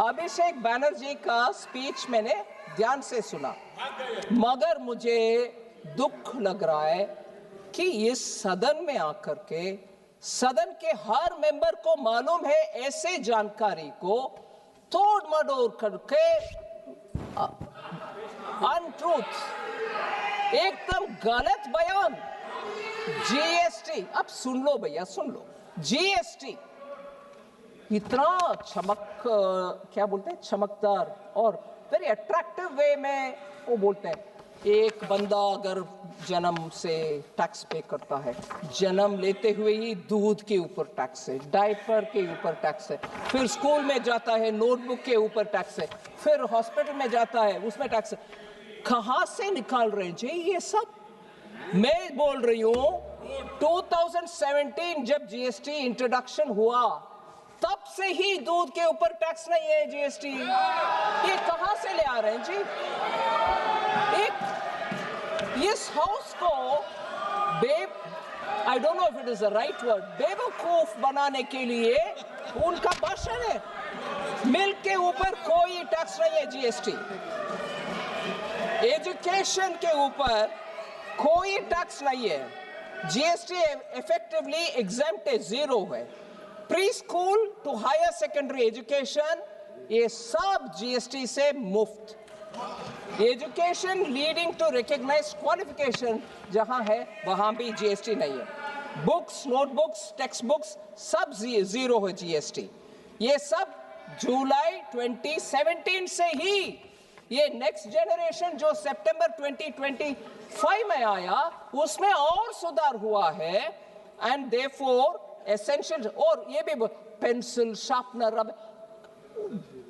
अभिषेक बैनर्जी का स्पीच मैंने ध्यान से सुना, मगर मुझे दुख लग रहा है कि इस सदन में आकर के सदन के हर मेंबर को मालूम है ऐसे जानकारी को तोड़ मडोड़ करके अनट्रूथ, एकदम गलत बयान। जीएसटी, अब सुन लो भैया, सुन लो, जीएसटी इतना क्या बोलते हैं, चमकदार और वेरी अट्रैक्टिव वे में वो बोलते हैं, एक बंदा अगर जन्म से टैक्स पे करता है, जन्म लेते हुए ही दूध के ऊपर टैक्स है, डायपर के ऊपर टैक्स है, फिर स्कूल में जाता है नोटबुक के ऊपर टैक्स है, फिर हॉस्पिटल में जाता है उसमें टैक्स है। कहां से निकाल रहे हैं जी ये सब? मैं बोल रही हूं 2017 जब जीएसटी इंट्रोडक्शन हुआ तब से ही दूध के ऊपर टैक्स नहीं है जीएसटी। ये कहां से ले आ रहे हैं जी? एक इस हाउस को I don't know if it is the right word, बेवकूफ बनाने के लिए उनका भाषण है। मिल्क के ऊपर कोई टैक्स नहीं है जीएसटी, एजुकेशन के ऊपर कोई टैक्स नहीं है, जीएसटी इफेक्टिवली एग्जेम्प्ट है, जीरो है। Pre school to higher secondary education ये सब जीएसटी से मुफ्त। Education leading to recognised qualification जहां है वहां भी जीएसटी नहीं है। बुक्स, नोटबुक्स, टेक्स्ट बुक्स सब जीरो है जीएसटी। ये सब जुलाई 2017 से ही, ये नेक्स्ट जनरेशन जो सितंबर 2025 में आया उसमें और सुधार हुआ है। एंड देयरफॉर एसेंशियल, और ये भी पेंसिल, शार्पनर, अब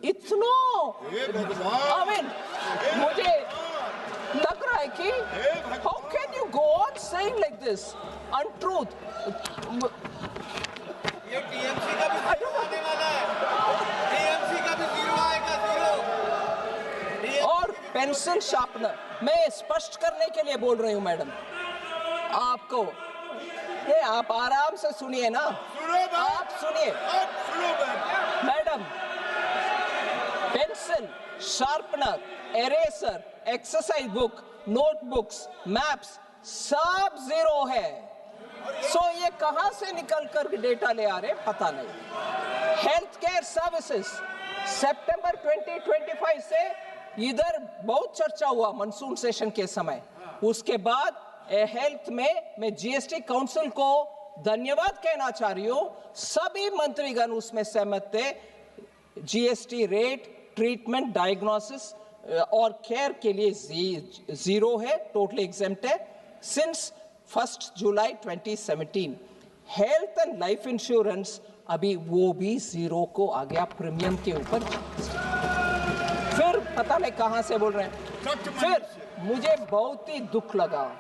इतना आई मीन मुझे लग रहा है कि how can you go on saying like this untruth. ये टीएमसी का भी जीरो आने वाला है, टीएमसी का भी जीरो आएगा, जीरो। और पेंसिल शार्पनर मैं स्पष्ट करने के लिए बोल रही हूं मैडम आपको, ये आप आराम से सुनिए ना, आप सुनिए madam. Pencil, sharpener, eraser, exercise book, notebooks, maps सब जीरो है। सो ये कहां से निकल कर डेटा ले आ रहे पता नहीं। हेल्थ केयर सर्विसेज सितंबर 2025 से इधर बहुत चर्चा हुआ मानसून सेशन के समय, उसके बाद हेल्थ में मैं जीएसटी काउंसिल को धन्यवाद कहना चाह रही हूं, सभी मंत्रीगण उसमें सहमत थे। जीएसटी रेट ट्रीटमेंट, डायग्नोसिस और केयर के लिए जीरो है, टोटली एग्जेम्प्ट है since 1 July 2017। Health and life insurance अभी वो भी जीरो को आ गया प्रीमियम के ऊपर। फिर पता नहीं कहां से बोल रहे हैं। फिर मुझे बहुत ही दुख लगा,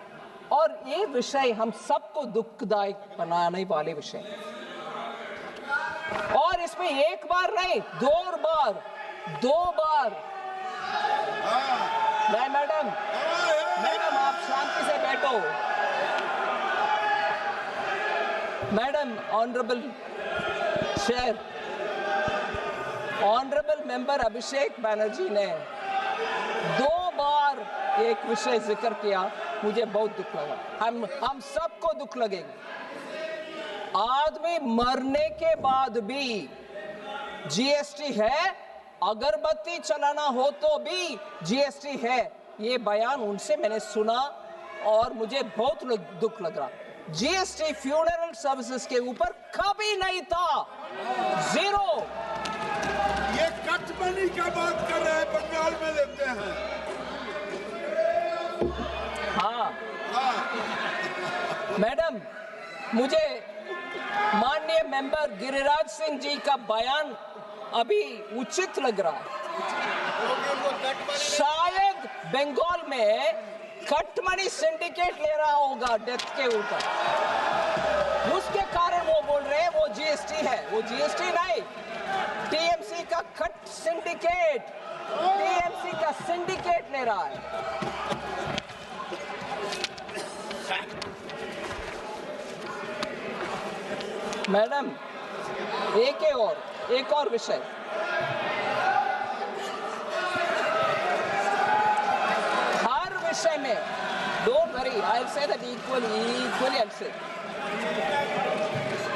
और ये विषय हम सबको दुखदायक बनाने वाले विषय, और इसमें एक बार नहीं दो बार नहीं मैडम, मैडम आप शांति से बैठो। Madam, honourable chair, honourable member Abhishek Banerjee ने 2 बार एक विषय जिक्र किया, मुझे बहुत दुख लगा। हम सबको दुख लगेगा। आदमी मरने के बाद भी जीएसटी है, अगरबत्ती चलाना हो तो भी जीएसटी है। ये बयान उनसे मैंने सुना और मुझे बहुत दुख लग रहा। जीएसटी फ्यूनरल सर्विसेज के ऊपर कभी नहीं था, जीरो। ये कट मनी का बात कर रहे हैं, बंगाल में लेते हैं। हाँ मैडम, मुझे माननीय मेंबर गिरिराज सिंह जी का बयान अभी उचित लग रहा है। शायद बंगाल में कट मनी सिंडिकेट ले रहा होगा डेथ के ऊपर, उसके कारण वो बोल रहे हैं वो जीएसटी है। वो जीएसटी नहीं, टीएमसी का कट सिंडिकेट, टीएमसी का सिंडिकेट ले रहा है। मैडम, एक और विषय, हर विषय में, don't worry, I will say that equally आई से,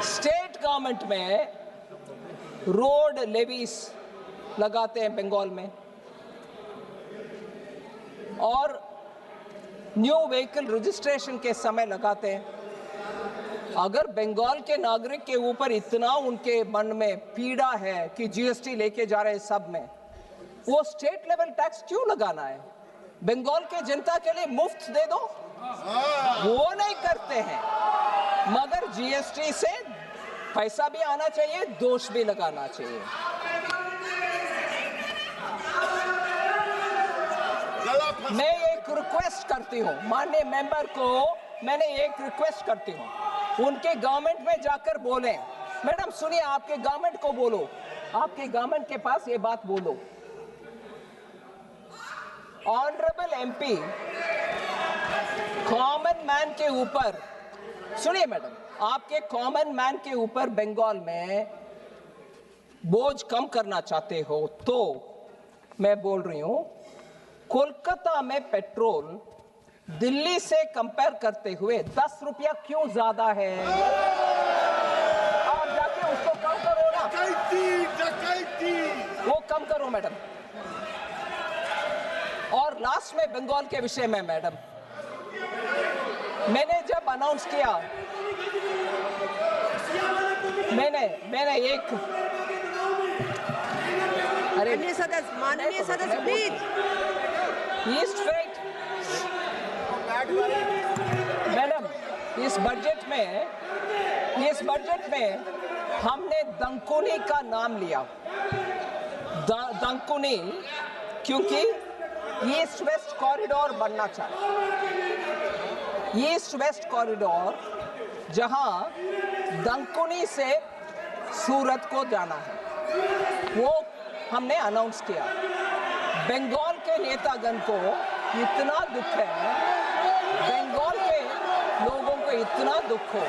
स्टेट गवर्नमेंट में रोड लेवीज लगाते हैं बंगाल में, और न्यू व्हीकल रजिस्ट्रेशन के समय लगाते हैं। अगर बंगाल के नागरिक के ऊपर इतना उनके मन में पीड़ा है कि जीएसटी लेके जा रहे हैं सब में, वो स्टेट लेवल टैक्स क्यों लगाना है? बंगाल के जनता के लिए मुफ्त दे दो, वो नहीं करते हैं। मगर जीएसटी से पैसा भी आना चाहिए, दोष भी लगाना चाहिए। मैं एक रिक्वेस्ट करती हूँ माननीय मेंबर को, मैंने एक रिक्वेस्ट करती हूँ, उनके गवर्नमेंट में जाकर बोलें, मैडम सुनिए, आपके गवर्नमेंट को बोलो, आपके गवर्नमेंट के पास ये बात बोलो, ऑनरेबल एमपी कॉमन मैन के ऊपर, सुनिए मैडम, आपके कॉमन मैन के ऊपर बंगाल में बोझ कम करना चाहते हो तो मैं बोल रही हूं, कोलकाता में पेट्रोल दिल्ली से कंपेयर करते हुए 10 रुपया क्यों ज्यादा है? आप जाके उसको कम करो ना, वो कम करो मैडम। और लास्ट में बंगाल के विषय में मैडम, मैंने जब अनाउंस किया, मैंने एक, अरे माननीय सदस्य प्लीज, ईस्ट फ्रेट मैडम, इस बजट में हमने दंकुनी का नाम लिया, दंकुनी, क्योंकि ईस्ट वेस्ट कॉरिडोर बनना चाहिए। ईस्ट वेस्ट कॉरिडोर जहां दंकुनी से सूरत को जाना है, वो हमने अनाउंस किया। बंगाल के नेतागण को इतना दुख है, बंगाल के लोगों को इतना दुख हो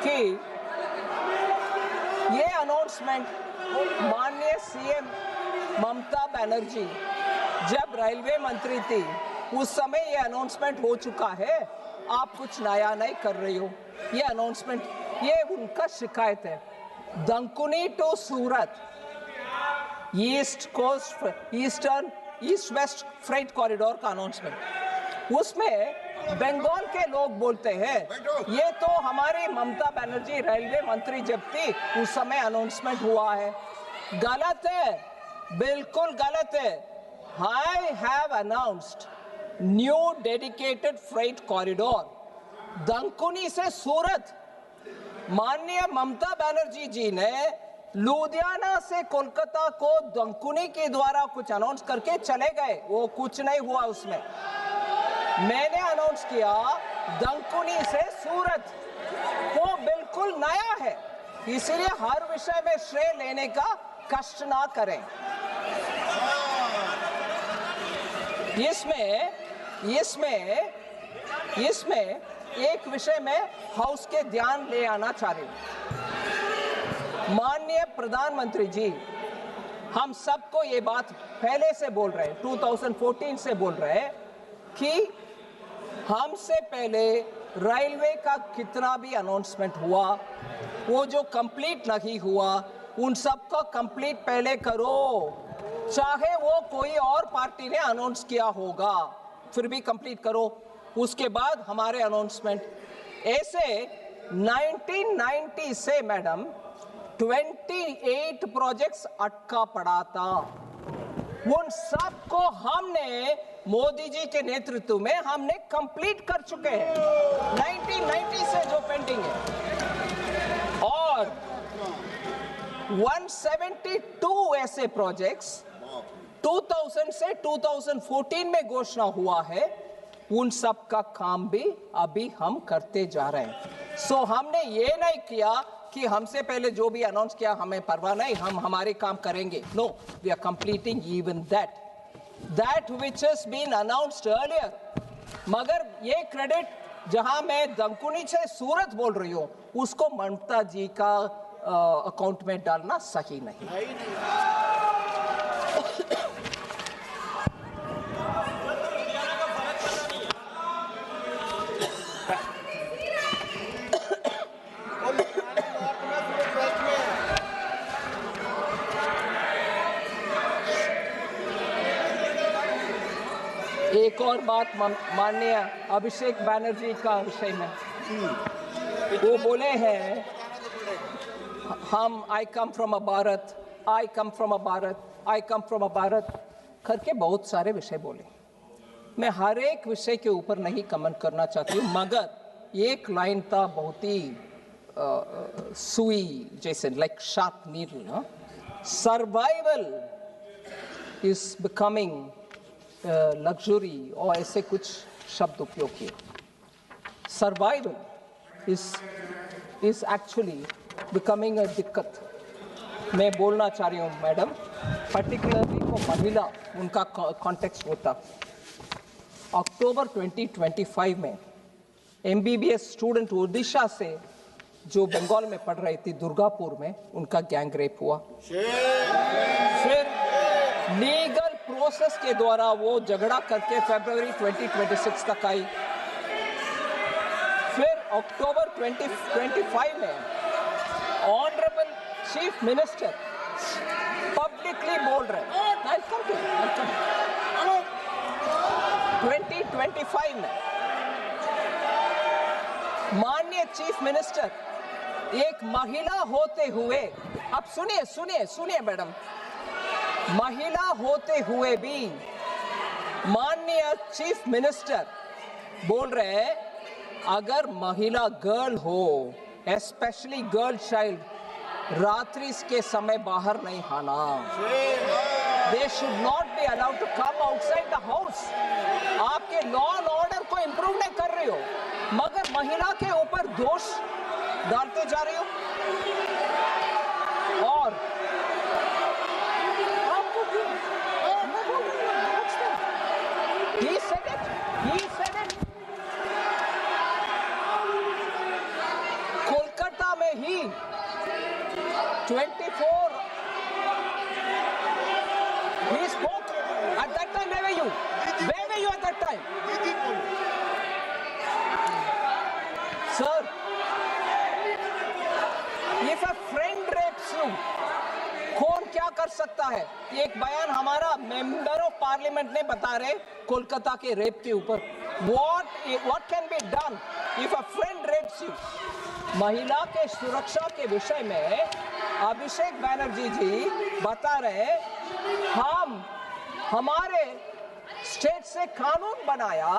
कि ये अनाउंसमेंट माननीय सीएम ममता बनर्जी जब रेलवे मंत्री थी उस समय ये अनाउंसमेंट हो चुका है, आप कुछ नया नहीं कर रही हो। ये अनाउंसमेंट, ये उनका शिकायत है। Dankuni to Surat east west freight corridor का अनाउंसमेंट, उसमें बंगाल के लोग बोलते हैं ये तो हमारी ममता बनर्जी रेलवे मंत्री जब थी उस समय अनाउंसमेंट हुआ है। गलत है, बिल्कुल गलत है। I have announced new dedicated freight corridor दंकुनी से सूरत। माननीय ममता बनर्जी जी ने लुधियाना से कोलकाता को दंकुनी के द्वारा कुछ अनाउंस करके चले गए, वो कुछ नहीं हुआ उसमें। मैंने अनाउंस किया दंकुनी से सूरत, वो बिल्कुल नया है, इसलिए हर विषय में श्रेय लेने का कष्ट ना करें। इसमें एक विषय में हाउस के ध्यान ले आना चाह रही हूं। माननीय प्रधानमंत्री जी, हम सबको ये बात पहले से बोल रहे हैं, 2014 से बोल रहे हैं कि हमसे पहले रेलवे का कितना भी अनाउंसमेंट हुआ, वो जो कंप्लीट नहीं हुआ उन सबको कंप्लीट पहले करो, चाहे वो कोई और पार्टी ने अनाउंस किया होगा, फिर भी कंप्लीट करो, उसके बाद हमारे अनाउंसमेंट। ऐसे 1990 से मैडम 28 प्रोजेक्ट्स अटका पड़ा था, उन सबको हमने मोदी जी के नेतृत्व में हमने कंप्लीट कर चुके हैं, 1990 से जो पेंडिंग है। और 172 ऐसे प्रोजेक्ट्स 2000 से 2014 में घोषणा हुआ है, उन सब का काम भी अभी हम करते जा रहे हैं। सो हमने ये नहीं किया कि हमसे पहले जो भी अनाउंस किया हमें परवाह नहीं, हम हमारे काम करेंगे। No, we are completing even that which has been announced earlier. मगर ये क्रेडिट जहां मैं दंकुनी से सूरत बोल रही हूं, उसको ममता जी का अकाउंट में डालना सही नहीं। एक और बात माननीय अभिषेक बैनर्जी का विषय में, वो बोले हैं हम आई कम फ्रॉम अ भारत। करके बहुत सारे विषय बोले। मैं हर एक विषय के ऊपर नहीं कमेंट करना चाहती हूँ, मगर एक लाइन था बहुत ही सुई जैसे, लाइक शार्प नीडल, ना, सर्वाइवल इज बिकमिंग लग्जरी, और ऐसे कुछ शब्द उपयोग किए। Survival is actually becoming a दिक्कत। मैं बोलना चाह रही हूँ मैडम, पर्टिकुलरली वो महिला, उनका कॉन्टेक्स्ट होता। अक्टूबर 2025 में MBBS स्टूडेंट ओडिशा से जो बंगाल में पढ़ रही थी, दुर्गापुर में, उनका गैंग रेप हुआ। फिर लीगल प्रोसेस के द्वारा वो झगड़ा करके फरवरी 2026 तक आई। फिर अक्टूबर 2025 में ऑनरेबल चीफ मिनिस्टर पब्लिकली बोल रहे हैं, 2025 में माननीय चीफ मिनिस्टर एक महिला होते हुए, अब सुनिए सुनिए सुनिए मैडम, महिला होते हुए भी माननीय चीफ मिनिस्टर बोल रहे हैं, अगर महिला गर्ल हो, एस्पेशली गर्ल चाइल्ड, रात्रि के समय बाहर नहीं आना। They should not be allowed to come outside the house. आपके लॉ एंड ऑर्डर को इंप्रूव नहीं कर रही हो, मगर महिला के ऊपर दोष डालते जा रही हो। और आपको he said it. कोलकाता में ही 24 he spoke at that time. Where were you at that time? Sir, if a friend rapes you, कौन क्या कर सकता है? एक बयान हमारा मेंबर ऑफ पार्लियामेंट ने बता रहे कोलकाता के रेप के ऊपर। What can be done if a friend rapes you? महिला के सुरक्षा के विषय में अभिषेक बैनर्जी जी बता रहे, हम हमारे स्टेट से कानून बनाया,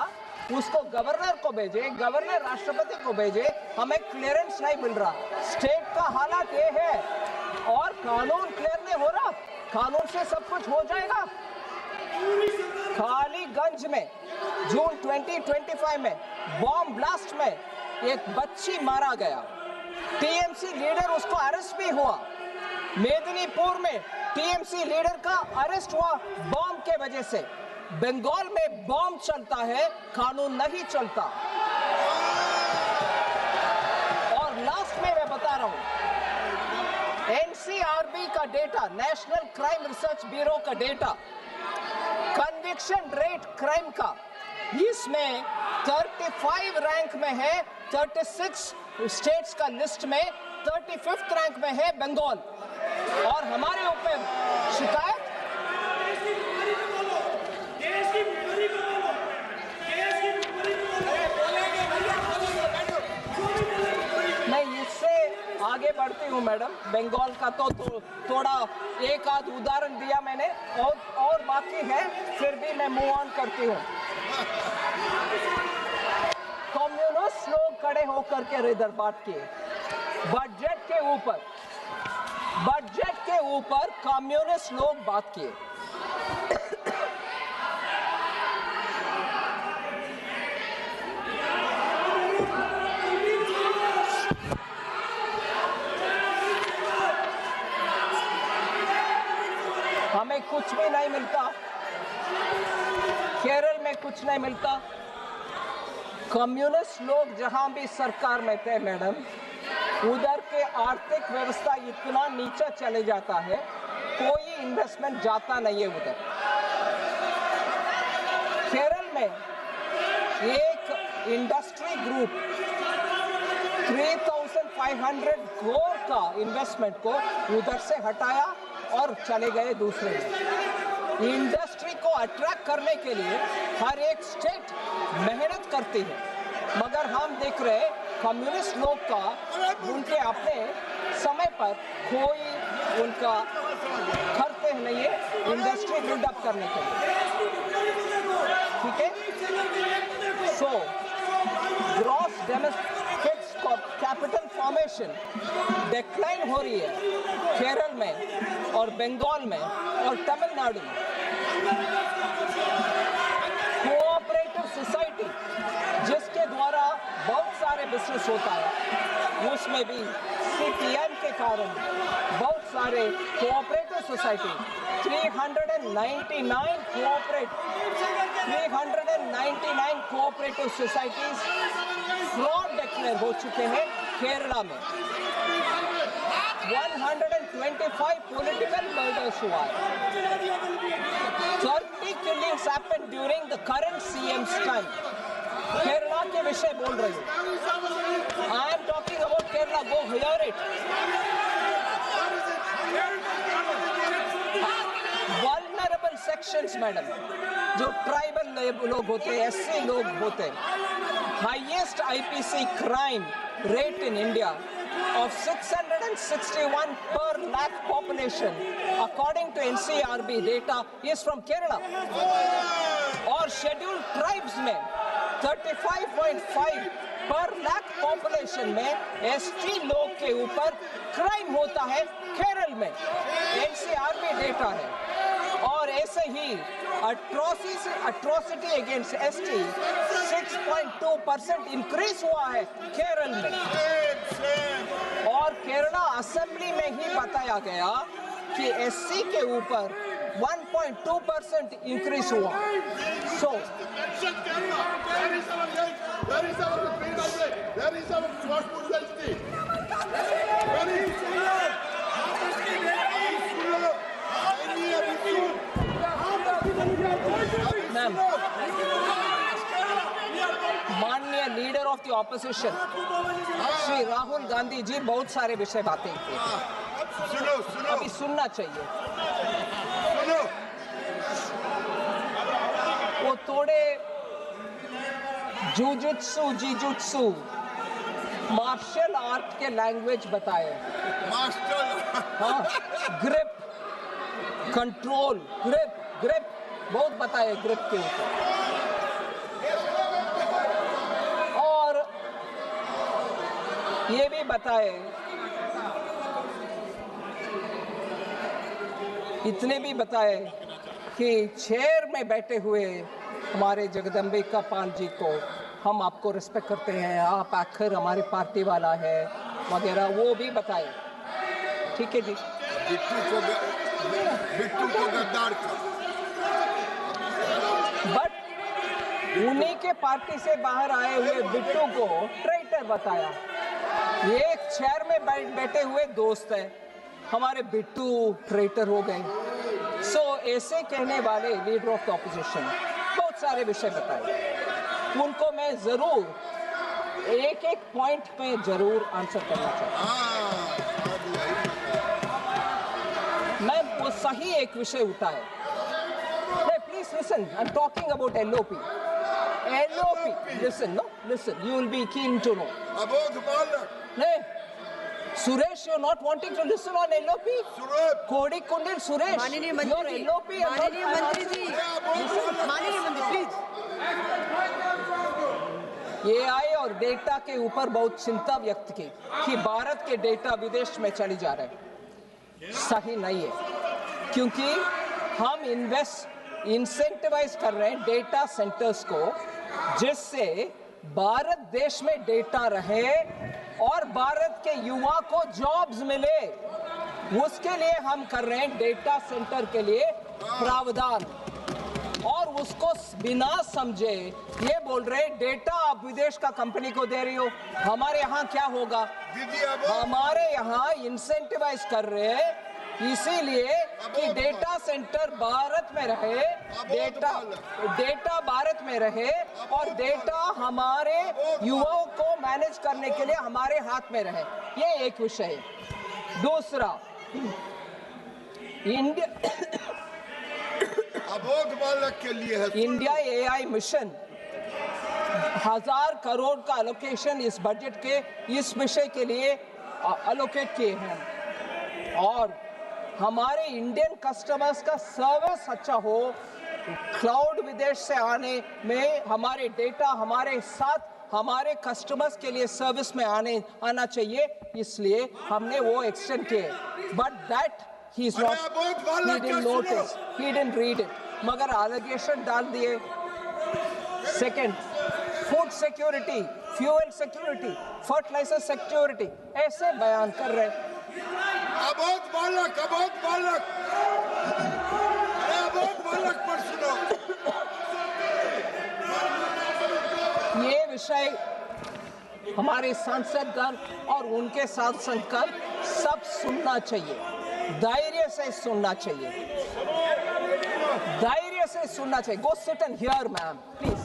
उसको गवर्नर को भेजे, गवर्नर राष्ट्रपति को भेजे, हमें क्लियरेंस नहीं मिल रहा। स्टेट का हालात ये है, और कानून क्लियर नहीं हो रहा। कानून से सब कुछ हो जाएगा। कालीगंज में जून 2025 में बॉम्ब ब्लास्ट में एक बच्ची मारा गया, टीएमसी लीडर, उसको अरेस्ट भी हुआ। मेदिनीपुर में टीएमसी लीडर का अरेस्ट हुआ बॉम्ब के वजह से। बंगाल में बॉम्ब चलता है, कानून नहीं चलता। और लास्ट में मैं बता रहा हूं, एनसीआरबी का data, national crime research bureau का डेटा, कन्विक्शन रेट क्राइम का, इसमें 35 रैंक में है, 36 स्टेट्स का लिस्ट में 35th रैंक में है बंगाल। और हमारे ऊपर शिकायत, मैं इससे आगे बढ़ती हूँ मैडम। बंगाल का तो थोड़ा एक आध उदाहरण दिया मैंने, और बाकी है, फिर भी मैं मूव ऑन करती हूँ। कम्युनिस्ट लोग खड़े होकर के इधर बात किए बजट के ऊपर कम्युनिस्ट लोग बात किए। हमें कुछ भी नहीं मिलता, केरल में कुछ नहीं मिलता। कम्युनिस्ट लोग जहां भी सरकार में थे मैडम, उधर के आर्थिक व्यवस्था इतना नीचे चले जाता है, कोई इन्वेस्टमेंट जाता नहीं है उधर। केरल में एक इंडस्ट्री ग्रुप 3,500 करोड़ का इन्वेस्टमेंट को उधर से हटाया और चले गए दूसरे में। इंडस्ट्री को अट्रैक्ट करने के लिए हर एक स्टेट मेहनत करती है, मगर हम देख रहे हैं कम्युनिस्ट लोग का उनके अपने समय पर कोई उनका करते हैं ना ये इंडस्ट्री बिल्डअप करने के लिए, ठीक है। So gross domestic capital formation decline हो रही है केरल में और बंगाल में और तमिलनाडु में। कोऑपरेटिव सोसाइटी जिसके द्वारा बहुत सारे बिजनेस होता है, उसमें भी CPM के कारण बहुत सारे cooperative society 399 cooperative societies fraud declare हो चुके हैं केरला में। 125 पॉलिटिकल मर्डर्स हुआ है। 30 killings happened during the current CM's time. Kerala के विषय बोल रही हूँ। I am talking about Kerala. Go hear it. Vulnerable sections, madam, जो ट्राइबल लोग होते हैं, SC लोग होते हैं, highest IPC crime rate in India of 661 per lakh population, according to NCRB data, is from Kerala. और scheduled tribes में 35.5 पर लाख पॉपुलेशन में ST लोग के ऊपर क्राइम होता है केरल में, NCRB डेटा है। और ऐसे ही अट्रॉसिटी अगेंस्ट ST 6.2% इंक्रीज हुआ है केरल में। और केरला असेंबली में ही बताया गया कि SC के ऊपर 1.2% इंक्रीज हुआ। सो माननीय leader of the opposition Shri Rahul Gandhi ji बहुत सारे विषय बातें की, अभी सुनना चाहिए। वो थोड़े जीजुत्सु मार्शल आर्ट के लैंग्वेज बताए। हाँ, ग्रिप, कंट्रोल, ग्रिप बहुत बताए ग्रिप के ऊपर। और ये भी बताए, इतने भी बताए कि चेयर में बैठे हुए हमारे जगदम्बिका पाल जी को हम आपको रिस्पेक्ट करते हैं, आप आखिर हमारी पार्टी वाला है वगैरह, वो भी बताए। ठीक है जी। बिट्टू को गद्दार था। बट उन्हीं के पार्टी से बाहर आए हुए बिट्टू को ट्रेटर बताया। ये एक चेयर में बैठे हुए दोस्त है, हमारे बिट्टू ट्रेटर हो गए। सो ऐसे कहने वाले लीडर ऑफ द ऑपोजिशन बहुत सारे विषय बताए, उनको मैं जरूर एक पॉइंट पे जरूर आंसर करना चाहता हूँ। मैं वो सही एक विषय उठाए। Please listen, I am talking about LOP. Listen, you will be keen to know. नहीं, Suresh, you're not wanting to listen on LOP? Kodi Kundil Suresh, माननीय your मंत्री जी, LOP and माननीय मंत्री जी, माननीय मंत्री प्लीज। AI और डेटा के ऊपर बहुत चिंता व्यक्त की कि भारत के डेटा विदेश में चली जा रहे हैं। सही नहीं है, क्योंकि हम इंसेंटिवाइज कर रहे हैं डेटा सेंटर्स को, जिससे भारत देश में डेटा रहे और भारत के युवा को जॉब्स मिले। उसके लिए हम कर रहे हैं डेटा सेंटर के लिए प्रावधान, और उसको बिना समझे ये बोल रहे डेटा आप विदेश का कंपनी को दे रही हो। हमारे यहाँ क्या होगा? हमारे यहाँ इंसेंटिवाइज कर रहे हैं इसीलिए कि डेटा सेंटर भारत में रहे, डेटा भारत में रहे और डेटा हमारे युवाओं को मैनेज करने के लिए हमारे हाथ में रहे। ये एक विषय है। दूसरा, इंडिया AI मिशन 1000 करोड़ का एलोकेशन इस बजट के इस विषय के लिए एलोकेट किए हैं, और हमारे इंडियन कस्टमर्स का सर्विस अच्छा हो, क्लाउड विदेश से आने में हमारे डेटा हमारे साथ हमारे कस्टमर्स के लिए सर्विस में आना चाहिए, इसलिए हमने वो एक्सटेंड किए। But that he is not, he didn't notice, he didn't read it, मगर एलिगेशन डाल दिए। Second, food security, fuel security, fertiliser security, ऐसे बयान कर रहे। अबोध बालक पर सुनो। ये विषय हमारे सांसदगण और उनके सांसदगण सब सुनना चाहिए, धैर्य से सुनना चाहिए, धैर्य से सुनना चाहिए। Go sit and hear, ma'am, please.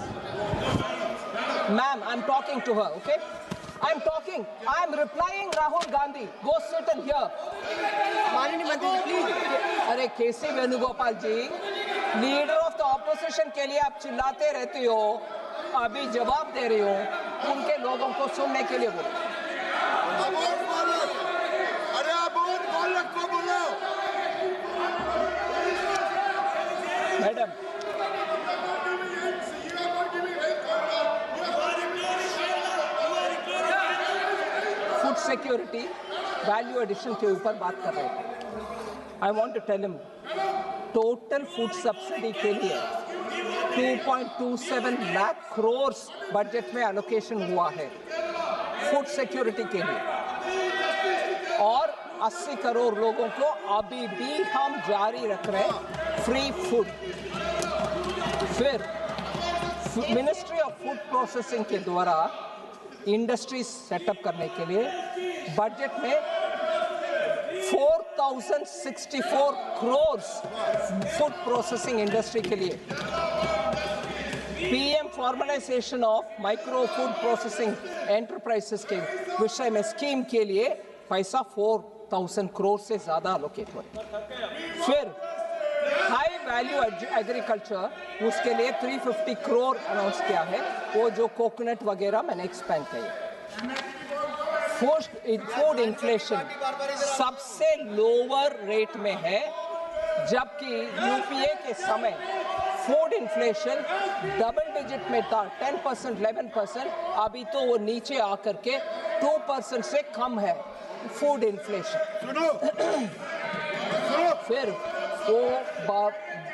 Ma'am, I'm talking to her, okay? I'm talking. I'm replying Rahul Gandhi. Go sit and hear. माननीय मंत्री जी प्लीज। अरे केसी वेणुगोपाल जी, लीडर ऑफ द ऑपोजिशन के लिए आप चिल्लाते रहते हो, अभी जवाब दे रही हो, उनके लोगों को सुनने के लिए बोलो। अबोध बालक, अरे अबोध बालक को बोलो। Madam, food security, value addition के ऊपर बात कर रहे थे। I want to tell him, total food subsidy के लिए 2.27 लाख करोड़ बजट में एलोकेशन हुआ है फूड सिक्योरिटी के लिए, और 80 करोड़ लोगों को अभी भी हम जारी रख रहे हैं फ्री फूड। फिर मिनिस्ट्री ऑफ फूड प्रोसेसिंग के द्वारा इंडस्ट्री सेटअप करने के लिए बजट में 4064 करोड़ फूड प्रोसेसिंग इंडस्ट्री के लिए, PM formalisation of micro food processing enterprises के विषय में स्कीम के लिए पैसा 4000 करोड़ से ज्यादा एलोकेट हुआ। फिर हाई वैल्यू एग्रीकल्चर, उसके लिए 350 करोड़ अनाउंस किया है, वो जो कोकोनट वगैरह मैंने एक्सपेंड किया। फूड इन्फ्लेशन सबसे लोअर रेट में है, जबकि यूपीए के समय फूड इन्फ्लेशन डबल डिजिट में था, 10%, 11%, अभी तो वो नीचे आकर के 2% से कम है फूड इन्फ्लेशन। फिर वो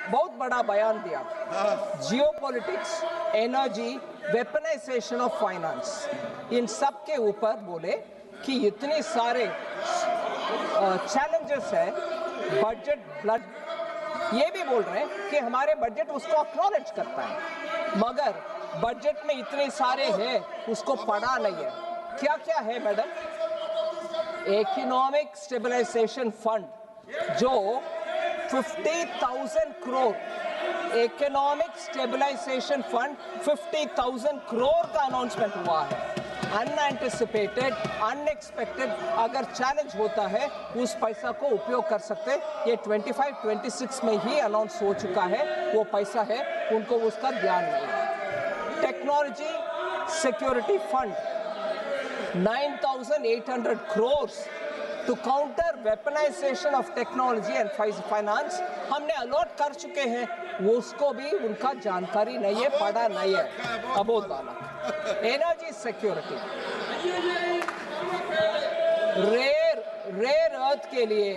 बहुत बड़ा बयान दिया, geopolitics, energy, weaponisation of finance, इन सब के ऊपर बोले कि इतने सारे चैलेंजेस है, बजट ब्लड, ये भी बोल रहे हैं कि हमारे बजट उसको एक्नॉलेज करता है, मगर बजट में इतने सारे हैं उसको पढ़ा नहीं है। क्या क्या है मैडम? इकोनॉमिक स्टेबलाइजेशन फंड जो 50,000 crore, economic stabilisation fund 50,000 crore का अनाउंसमेंट हुआ है। अनएंटिसिपेटेड, अनएक्सपेक्टेड अगर चैलेंज होता है उस पैसा को उपयोग कर सकते। ये 25-26 में ही अनाउंस हो चुका है, वो पैसा है, उनको उसका ध्यान नहीं है। Technology security fund 9,800 crore to counter weaponisation of technology and finance हमने अलॉट कर चुके हैं, वो उसको भी उनका जानकारी नहीं है, पढ़ा नहीं है। अबोध बालक। एनर्जी सिक्योरिटी, रेयर अर्थ के लिए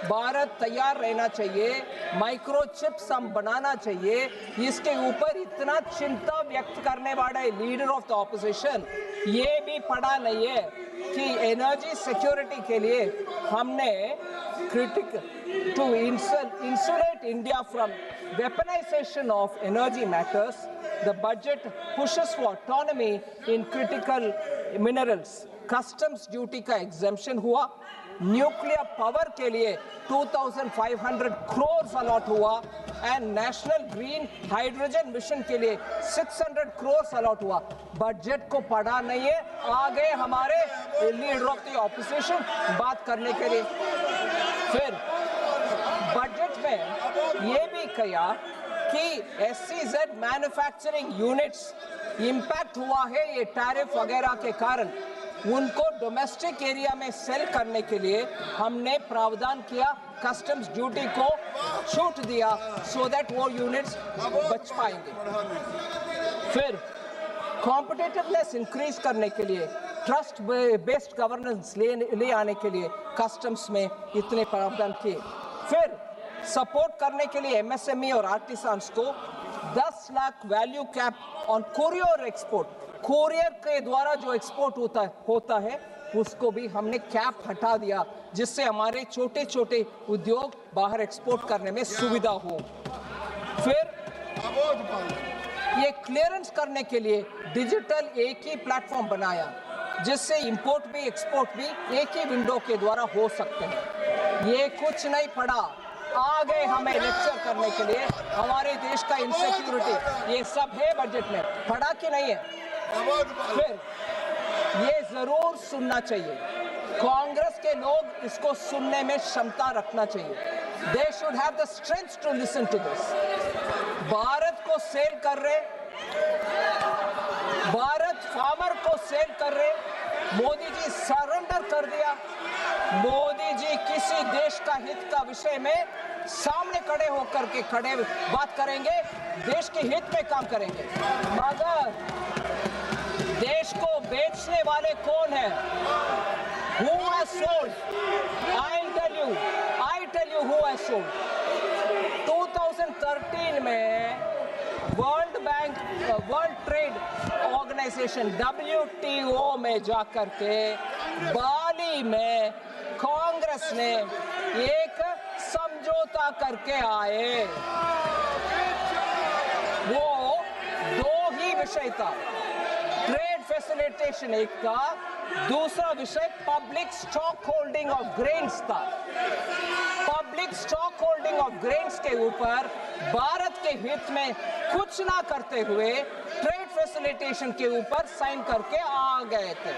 भारत तैयार रहना चाहिए, माइक्रोचिप्स हम बनाना चाहिए, इसके ऊपर इतना चिंता व्यक्त करने वाले लीडर ऑफ द ऑपोजिशन ये भी पढ़ा नहीं है कि एनर्जी सिक्योरिटी के लिए हमने critical to insulate India from weaponization of energy matters, the budget pushes for autonomy in critical minerals, customs duty का exemption हुआ, न्यूक्लियर पावर के लिए 2,500 करोड़ अलॉट हुआ, and national green hydrogen mission के लिए 600 करोड़ अलॉट हुआ। बजट को पढ़ा नहीं है, आ गए हमारे लीडर ऑफ द ऑपोजिशन बात करने के लिए। फिर बजट में ये भी कहा कि SEZ मैन्युफैक्चरिंग यूनिट्स इंपैक्ट हुआ है ये टैरिफ वगैरह के कारण, उनको डोमेस्टिक एरिया में सेल करने के लिए हमने प्रावधान किया, कस्टम्स ड्यूटी को छूट दिया, सो दैट वो यूनिट्स बच पाएंगे। फिर कॉम्पिटिटिवनेस इंक्रीज करने के लिए, ट्रस्ट बेस्ड गवर्नेंस ले आने के लिए कस्टम्स में इतने प्रावधान किए। फिर सपोर्ट करने के लिए एमएसएमई और आर्टिसान्स को 10 lakh value cap on courier export, courier के द्वारा जो एक्सपोर्ट होता है उसको भी हमने कैप हटा दिया, जिससे हमारे छोटे छोटे उद्योग बाहर एक्सपोर्ट करने में सुविधा हो। फिर ये क्लियरेंस करने के लिए डिजिटल एक ही प्लेटफॉर्म बनाया, जिससे इंपोर्ट भी एक्सपोर्ट भी एक ही विंडो के द्वारा हो सकते हैं। ये कुछ नहीं पड़ा, आ गए हमें लेक्चर करने के लिए, हमारे देश का इनसिक्योरिटी, ये सब है बजट में, पड़ा कि नहीं है? फिर ये जरूर सुनना चाहिए, कांग्रेस के लोग इसको सुनने में क्षमता रखना चाहिए। They should have the strength to listen to this. Bharat को सेल कर रहे, भारत फार्मर को सेल कर रहे, मोदी जी सरेंडर कर दिया। मोदी जी किसी देश का हित का विषय में सामने खड़े होकर के बात करेंगे, देश के हित में काम करेंगे, मगर देश को बेचने वाले कौन है? Who has sold? I tell you who has sold. 2013 में वर्ल्ड ट्रेड ऑर्गेनाइजेशन WTO में जाकर के बाली में कांग्रेस ने एक समझौता करके आए। वो दो ही विषय था, ट्रेड फैसिलिटेशन एक था, दूसरा विषय public stock holding of grains था। Public stock holding of grains के ऊपर भारत के हित में कुछ ना करते हुए ट्रेड फैसिलिटेशन के ऊपर साइन करके आ गए थे।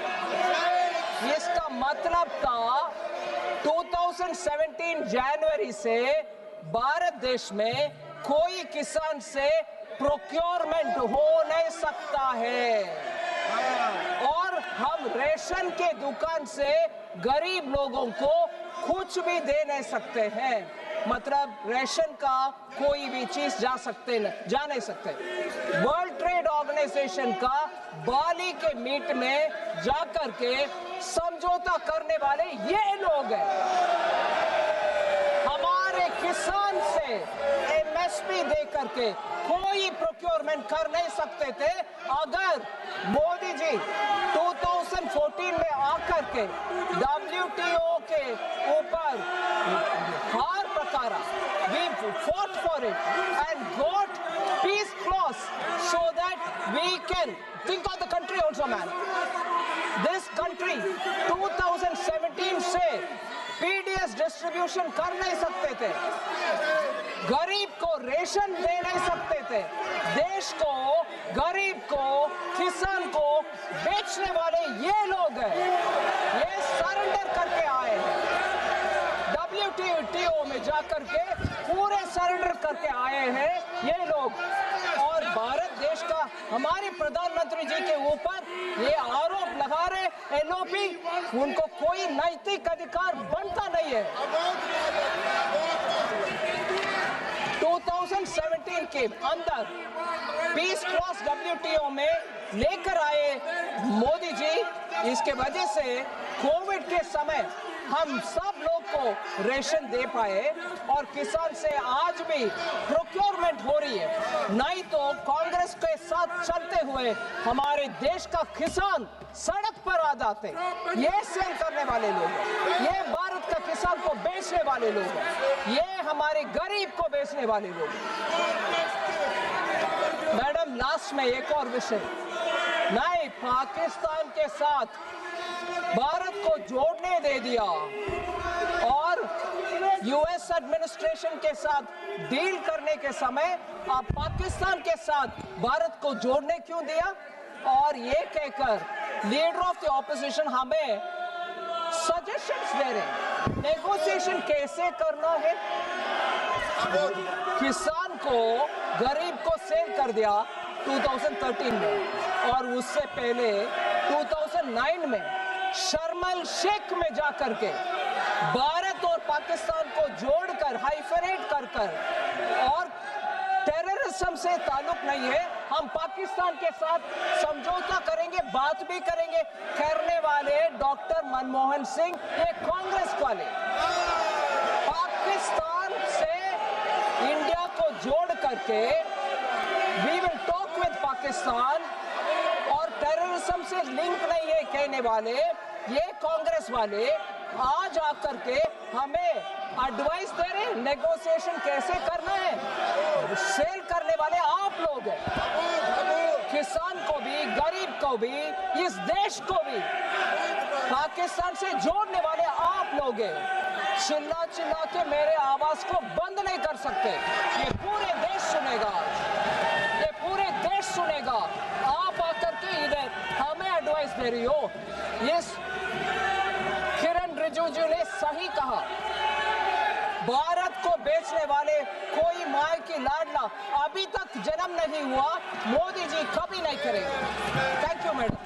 इसका मतलब था 2017 जनवरी से भारत देश में कोई किसान से प्रोक्योरमेंट हो नहीं सकता है, और हम रेशन के दुकान से गरीब लोगों को कुछ भी दे नहीं सकते हैं। मतलब रेशन का कोई भी चीज जा नहीं सकते। वर्ल्ड ट्रेड ऑर्गेनाइजेशन का बाली के मीट में जाकर के समझौता करने वाले ये लोग हैं। हमारे किसान से एमएसपी दे करके कोई प्रोक्योरमेंट कर नहीं सकते थे। अगर मोदी जी 2014 में आकर के WTO के ऊपर हार प्रकारा, we fought for it and got peace clause so that we can think of the country also, man. This country 2017 से PDS डिस्ट्रीब्यूशन कर नहीं सकते थे, गरीब को रेशन दे नहीं सकते थे, देश को, गरीब को, किसान को बेचने वाले ये लोग हैं। ये सरेंडर करके आए हैं, WTO में जाकर के पूरे सरेंडर करके आए हैं ये लोग। और भारत देश का हमारे प्रधानमंत्री जी के ऊपर ये आरोप लगा रहे LOP, उनको कोई नैतिक अधिकार बनता नहीं है। 2017 के अंदर पीस क्लॉज WTO में लेकर आए मोदी जी। इसके वजह से कोविड के समय हम सब लोग को रेशन दे पाए और किसान से आज भी प्रोक्योरमेंट हो रही है। नहीं तो कांग्रेस के साथ चलते हुए हमारे देश का किसान सड़क पर आ जाते। ये सेल करने वाले लोग हैं, ये भारत का किसान को बेचने वाले लोग हैं, ये हमारे गरीब को बेचने वाले लोग हैं। मैडम, लास्ट में एक और विषय, नहीं, पाकिस्तान के साथ भारत को जोड़ने दे दिया और यूएस एडमिनिस्ट्रेशन के साथ डील करने के समय आप पाकिस्तान के साथ भारत को जोड़ने क्यों दिया? और ये कहकर लीडर ऑफ द ऑपोजिशन हमें सजेशंस दे रहे हैं, नेगोशिएशन कैसे करना है। किसान को, गरीब को सेल कर दिया 2013 में, और उससे पहले 2009 में शर्मल शेख में जाकर के भारत और पाकिस्तान को जोड़कर हाइफेनेट कर और टेररिज्म से ताल्लुक नहीं है, हम पाकिस्तान के साथ समझौता करेंगे, बात भी करेंगे करने वाले डॉक्टर मनमोहन सिंह, ये कांग्रेस वाले पाकिस्तान से इंडिया को जोड़ करके we will talk with Pakistan और टेररिज्म से लिंक नहीं है कहने वाले ये कांग्रेस वाले आज आकर के हमें एडवाइस दे रहे नेगोशिएशन कैसे करना है। सेल करने वाले आप लोग हैं, किसान को भी, गरीब को भी, इस देश को भी पाकिस्तान से जोड़ने वाले आप लोग हैं। चिल्ला चिल्ला के मेरे आवाज को बंद नहीं कर सकते, ये पूरे देश सुनेगा, ये पूरे देश सुनेगा। आप आकर के इधर हमें एडवाइस दे रही हो। यस, किरण रिजिजू ने सही कहा, भारत को बेचने वाले कोई माय की लाडला अभी तक जन्म नहीं हुआ, मोदी जी कभी नहीं करेंगे। Thank you madam.